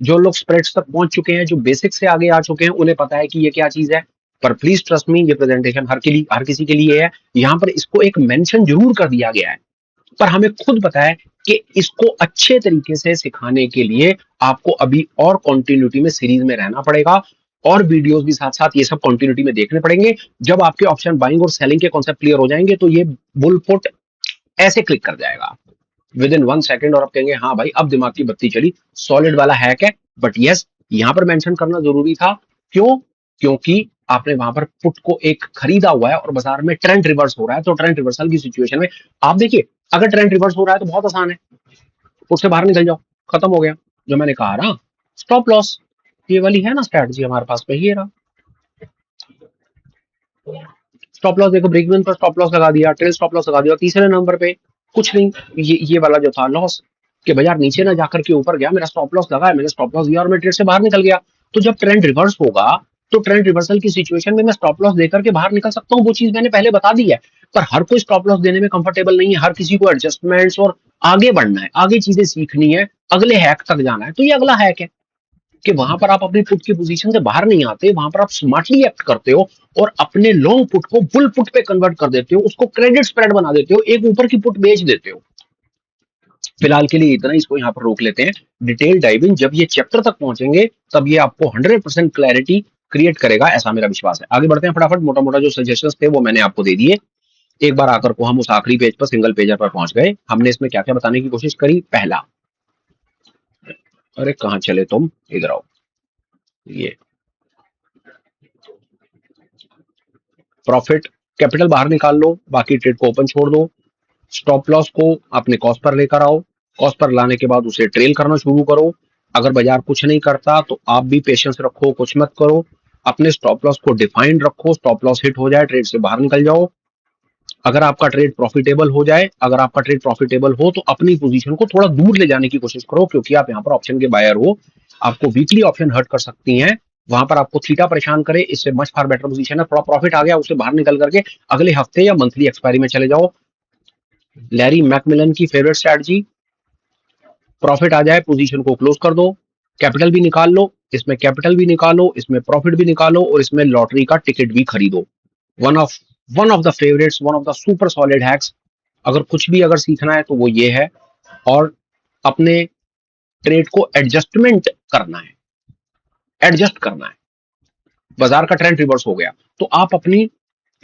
जो लोग स्प्रेड्स तक पहुंच चुके हैं, जो बेसिक से आगे आ चुके हैं, उन्हें पता है कि ये क्या चीज है। पर प्लीज ट्रस्ट मी, ये प्रेजेंटेशन हर किसी के लिए है। यहाँ पर इसको एक मेंशन जरूर कर दिया गया है, पर हमें खुद पता है कि इसको अच्छे तरीके से सिखाने के लिए आपको अभी और कंटिन्यूटी में सीरीज में रहना पड़ेगा, और वीडियोस भी साथ साथ ये सब कंटिन्यूटी में देखने पड़ेंगे। जब आपके ऑप्शन बाइंग और सेलिंग के कॉन्सेप्ट क्लियर हो जाएंगे, तो ये बुल पुट ऐसे क्लिक कर जाएगा विद इन 1 सेकेंड, और आप कहेंगे हाँ भाई अब दिमाग की बत्ती चली, सॉलिड वाला हैक है। बट यस, यहाँ पर मेंशन करना जरूरी था। क्यों? क्योंकि आपने वहां पर पुट को एक खरीदा हुआ है और बाजार में ट्रेंड रिवर्स हो रहा है। तो ट्रेंड रिवर्सल की सिचुएशन में आप देखिए, अगर ट्रेंड रिवर्स हो रहा है तो बहुत आसान है, पुट से बाहर निकल जाओ, खत्म हो गया। जो मैंने कहा ना, स्टॉप लॉस, ये वाली है ना स्ट्रेटजी हमारे पास पे, ये रहा स्टॉप लॉस। देखो, ब्रेक इवन पर स्टॉप लॉस लगा दिया, ट्रेल स्टॉप लॉस लगा दिया, तीसरे नंबर पे कुछ नहीं, ये वाला जो था लॉस, कि बाजार नीचे ना जाकर के ऊपर गया, मेरा स्टॉप लॉस लगा है, मैंने स्टॉप लॉस दिया और मैं ट्रेड से बाहर निकल गया। तो जब ट्रेंड रिवर्स होगा, तो ट्रेंड रिवर्सल की सिचुएशन में मैं स्टॉप लॉस देकर के बाहर निकल सकता हूँ, वो चीज मैंने पहले बता दी है। पर हर कोई स्टॉप लॉस देने में कंफर्टेबल नहीं है, हर किसी को एडजस्टमेंट्स और आगे बढ़ना है, आगे चीजें सीखनी है, अगले हैक तक जाना है। तो ये अगला हैक है कि वहां पर आप अपनी पुट की पोजीशन से बाहर नहीं आते, वहां पर आप स्मार्टली एक्ट करते हो और अपने लॉन्ग पुट को बुल पुट पे कन्वर्ट कर देते हो, उसको क्रेडिट स्प्रेड बना देते हो, एक ऊपर की पुट बेच देते हो। फिलहाल के लिए इतना, इसको यहाँ पर रोक लेते हैं। डिटेल डाइविंग जब ये चैप्टर तक पहुंचेंगे, तब ये आपको 100% क्लैरिटी क्रिएट करेगा, ऐसा मेरा विश्वास है। आगे बढ़ते हैं फटाफट, मोटा मोटा जो सजेशंस थे वो मैंने आपको दे दिए। एक बार आकर को हम उस आखिरी पेज पर, सिंगल पेजर पर पहुंच गए। हमने इसमें क्या क्या बताने की कोशिश करी। पहला, अरे कहाँ चले तुम, इधर आओ। ये प्रॉफिट, कैपिटल बाहर निकाल लो, बाकी ट्रेड को ओपन छोड़ दो, स्टॉप लॉस को अपने कॉस्ट पर लेकर आओ, कॉस्ट पर लाने के बाद उसे ट्रेल करना शुरू करो। अगर बाजार कुछ नहीं करता तो आप भी पेशेंस रखो, कुछ मत करो। अपने स्टॉप लॉस को डिफाइंड रखो, स्टॉप लॉस हिट हो जाए ट्रेड से बाहर निकल जाओ। अगर आपका ट्रेड प्रॉफिटेबल हो तो अपनी पोजीशन को थोड़ा दूर ले जाने की कोशिश करो, क्योंकि आप यहाँ पर ऑप्शन के बायर हो। आपको वीकली ऑप्शन हर्ट कर सकती हैं, वहां पर आपको थीटा परेशान करे, इससे मच फार बेटर पोजीशन है। थोड़ा प्रॉफिट आ गया, उससे बाहर निकल करके अगले हफ्ते या मंथली एक्सपायरी में चले जाओ। लैरी मैकमिलन की फेवरेट स्ट्रैटेजी, प्रॉफिट आ जाए पोजीशन को क्लोज कर दो, कैपिटल भी निकाल लो, इसमें कैपिटल भी निकालो, इसमें प्रॉफिट भी निकालो, और इसमें लॉटरी का टिकट भी खरीदो। One of one of the favourites, one of the super solid hacks. अगर कुछ भी अगर सीखना है तो वो ये है। और अपने ट्रेड को एडजस्टमेंट करना है, एडजस्ट करना है। बाजार का ट्रेंड रिवर्स हो गया तो आप अपनी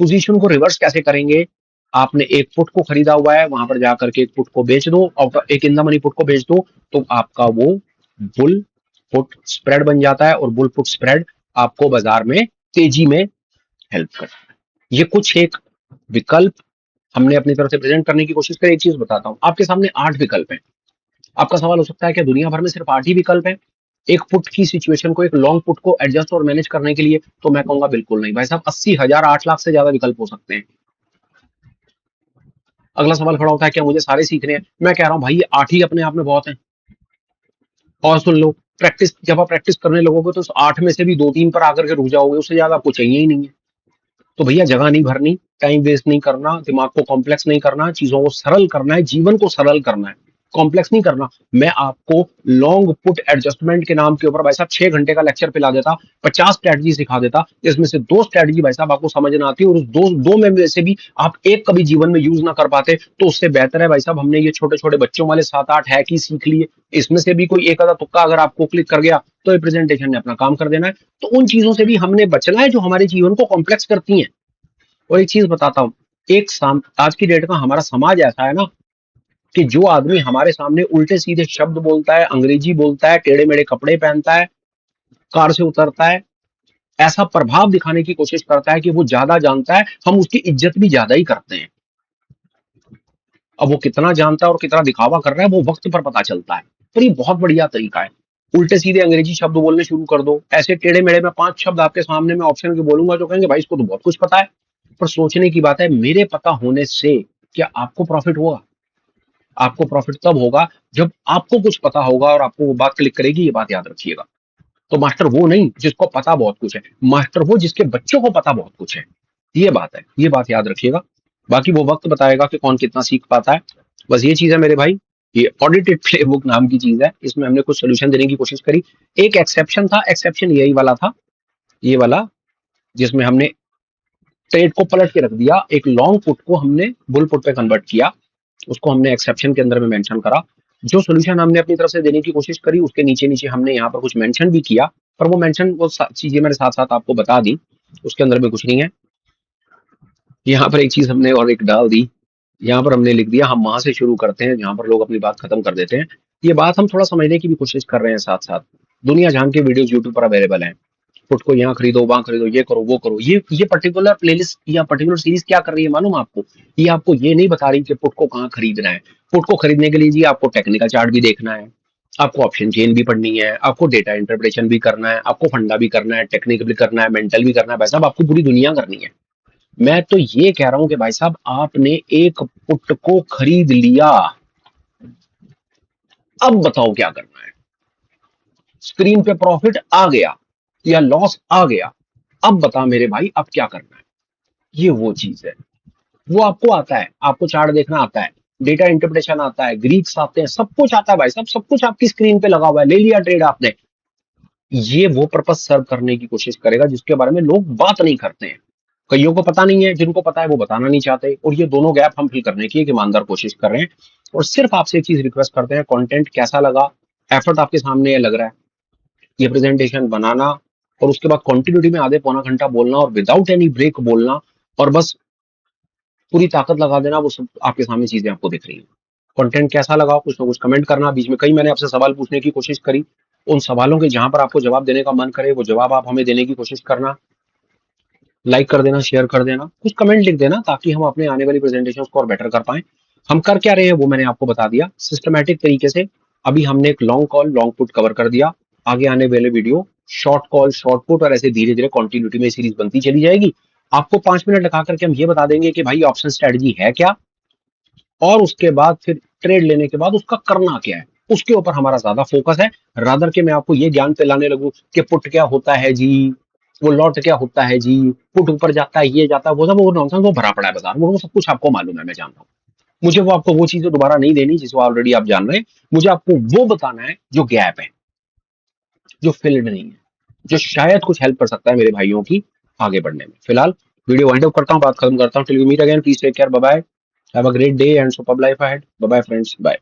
पोजीशन को रिवर्स कैसे करेंगे? आपने एक पुट को खरीदा हुआ है, वहां पर जाकर के एक पुट को बेच दो, और एक इन द मनी पुट को बेच दो, तो आपका वो बुल पुट स्प्रेड बन जाता है, और बुल पुट स्प्रेड आपको बाजार में तेजी में हेल्प करता है। ये कुछ एक विकल्प हमने अपनी तरफ से प्रेजेंट करने की कोशिश करी। एक चीज बताता हूं, आपके सामने 8 विकल्प हैं। आपका सवाल हो सकता है कि दुनिया भर में सिर्फ 8 ही विकल्प हैं एक पुट की सिचुएशन को, एक लॉन्ग पुट को एडजस्ट और मैनेज करने के लिए? तो मैं कहूंगा बिल्कुल नहीं भाई साहब, 80,000 8 लाख से ज्यादा विकल्प हो सकते हैं। अगला सवाल खड़ा होता है क्या मुझे सारे सीखने हैं? मैं कह रहा हूं भाई ये 8 ही अपने आप में बहुत हैं। और सुन लो, प्रैक्टिस जब आप प्रैक्टिस करने लगोगे तो उस 8 में से भी 2-3 पर आकर के रुक जाओगे, उससे ज्यादा आपको चाहिए ही नहीं है। तो भैया जगह नहीं भरनी, टाइम वेस्ट नहीं करना, दिमाग को कॉम्प्लेक्स नहीं करना, चीजों को सरल करना है, जीवन को सरल करना है, कॉम्प्लेक्स नहीं करना। मैं आपको लॉन्ग पुट एडजस्टमेंट के नाम के ऊपर भाई साहब 6 घंटे का लेक्चर पिला देता, 50 स्ट्रैटेजी सिखा देता, जिसमें से 2 स्ट्रैटेजी भाई साहब आपको समझ ना आती, और उस दो में से भी आप एक कभी जीवन में यूज ना कर पाते, तो उससे बेहतर है भाई साहब हमने ये छोटे छोटे बच्चों वाले 7-8 हैक ही सीख लिए। इसमें से भी कोई एक आधा तुक्का अगर आपको क्लिक कर गया तो ये प्रेजेंटेशन ने अपना काम कर देना है। तो उन चीजों से भी हमने बचना है जो हमारे जीवन को कॉम्प्लेक्स करती हैं। और एक चीज बताता हूँ, आज की डेट का हमारा समाज ऐसा है ना, कि जो आदमी हमारे सामने उल्टे सीधे शब्द बोलता है, अंग्रेजी बोलता है, टेढ़े मेढ़े कपड़े पहनता है, कार से उतरता है, ऐसा प्रभाव दिखाने की कोशिश करता है कि वो ज्यादा जानता है, हम उसकी इज्जत भी ज्यादा ही करते हैं। अब वो कितना जानता है और कितना दिखावा कर रहा है वो वक्त पर पता चलता है। पर ये बहुत बढ़िया तरीका है, उल्टे सीधे अंग्रेजी शब्द बोलने शुरू कर दो। ऐसे टेढ़े मेढ़े में 5 शब्द आपके सामने में ऑप्शन के बोलूंगा जो कहेंगे भाई इसको तो बहुत कुछ पता है। पर सोचने की बात है, मेरे पता होने से क्या आपको प्रॉफिट होगा? आपको प्रॉफिट तब होगा जब आपको कुछ पता होगा और आपको वो बात क्लिक करेगी, ये बात याद रखिएगा। तो मास्टर वो नहीं जिसको पता बहुत कुछ है, मास्टर वो जिसके बच्चों को पता बहुत कुछ है। ये बात है, ये बात याद रखिएगा। बाकी वो वक्त बताएगा कि कौन कितना सीख पाता है। बस ये चीज है मेरे भाई। ये ऑडिटेड प्ले बुक नाम की चीज है, इसमें हमने कुछ सोल्यूशन देने की कोशिश करी। एक एक्सेप्शन था, एक्सेप्शन यही वाला था, ये वाला, जिसमें हमने ट्रेड को पलट के रख दिया, एक लॉन्ग पुट को हमने बुल पुट पे कन्वर्ट किया, उसको हमने एक्सेप्शन के अंदर में मेंशन करा। जो सोल्यूशन हमने अपनी तरफ से देने की कोशिश करी उसके नीचे नीचे हमने यहाँ पर कुछ मेंशन भी किया, पर वो मेंशन वो चीजें मैंने साथ साथ आपको बता दी, उसके अंदर में कुछ नहीं है। यहाँ पर एक चीज हमने और एक डाल दी, यहाँ पर हमने लिख दिया हम वहां से शुरू करते हैं जहां पर लोग अपनी बात खत्म कर देते हैं। ये बात हम थोड़ा समझने की भी कोशिश कर रहे हैं साथ साथ। दुनिया जहां के वीडियोस यूट्यूब पर अवेलेबल हैं, पुट को यहाँ खरीदो, वहां खरीदो, ये करो, वो करो। ये पर्टिकुलर प्लेलिस्ट या पर्टिकुलर सीरीज क्या कर रही है मालूम आपको? ये आपको ये नहीं बता रही कि पुट को कहाँ खरीदना है। पुट को खरीदने के लिए जी आपको टेक्निकल चार्ट भी देखना है, आपको ऑप्शन चेन भी पढ़नी है, आपको डेटा इंटरप्रिटेशन भी करना है, आपको फंडा भी करना है, टेक्निकल भी करना है, मेंटल भी करना है। भाई साहब आपको पूरी दुनिया करनी है। मैं तो ये कह रहा हूं कि भाई साहब आपने एक पुट को खरीद लिया, अब बताओ क्या करना है? स्क्रीन पे प्रॉफिट आ गया या लॉस आ गया, अब बता मेरे भाई अब क्या करना है? ये वो चीज है, वो आपको आता है, आपको चार्ट देखना आता है, डेटा इंटरप्रिटेशन आता है, ग्रीक्स आते हैं, सब कुछ आता है भाई साहब, सब कुछ आपकी स्क्रीन पे लगा हुआ है, ले लिया ट्रेड आपने। ये वो पर्पस सर्व करने की कोशिश करेगा जिसके बारे में लोग बात नहीं करते हैं। कईयों को पता नहीं है, जिनको पता है वो बताना नहीं चाहते, और ये दोनों गैप हम फिल करने की एक ईमानदार कोशिश कर रहे हैं। और सिर्फ आपसे एक चीज रिक्वेस्ट करते हैं, कंटेंट कैसा लगा, एफर्ट आपके सामने लग रहा है ये प्रेजेंटेशन बनाना, और उसके बाद कंटिन्यूटी में आधे पौना घंटा बोलना और विदाउट एनी ब्रेक बोलना, और बस पूरी ताकत लगा देना, वो सब आपके सामने चीजें आपको दिख रही हैं। कंटेंट कैसा लगा कुछ ना कुछ कमेंट करना। बीच में कई मैंने आपसे सवाल पूछने की कोशिश करी, उन सवालों के जहां पर आपको जवाब देने का मन करे वो जवाब आप हमें देने की कोशिश करना। लाइक कर देना, शेयर कर देना, कुछ कमेंट लिख देना, ताकि हम अपने आने वाली प्रेजेंटेशन को और बेटर कर पाए। हम कर क्या रहे हैं वो मैंने आपको बता दिया सिस्टमैटिक तरीके से। अभी हमने एक long call long put cover कर दिया। आगे आने वाले video short call short put और ऐसे धीरे धीरे कॉन्टिन्यूटी में सीरीज बनती चली जाएगी। आपको 5 मिनट लगा करके हम ये बता देंगे कि भाई ऑप्शन स्ट्रेटजी है क्या, और उसके बाद फिर ट्रेड लेने के बाद उसका करना क्या है, उसके ऊपर हमारा ज्यादा फोकस है। रादर के मैं आपको ये ज्ञान पिलाने लगूं कि पुट क्या होता है जी, वो लॉट क्या होता है जी, पुट ऊपर जाता है ये जाता है वो सब, वो नॉनसेंस वो भरा पड़ा है बाजार में, वो सब कुछ आपको मालूम है, मैं जानता हूँ। मुझे वो आपको वो चीजें दोबारा नहीं देनी जिसको ऑलरेडी आप जान रहे हैं। मुझे आपको वो बताना है जो गैप है, जो फिल्ड नहीं है, जो शायद कुछ हेल्प कर सकता है मेरे भाइयों की आगे बढ़ने में। फिलहाल वीडियो वाइंड अप करता हूँ, बात खत्म करता हूँ। Till we meet again, please take care, bye bye, have a great day and superb life ahead, bye bye friends, bye.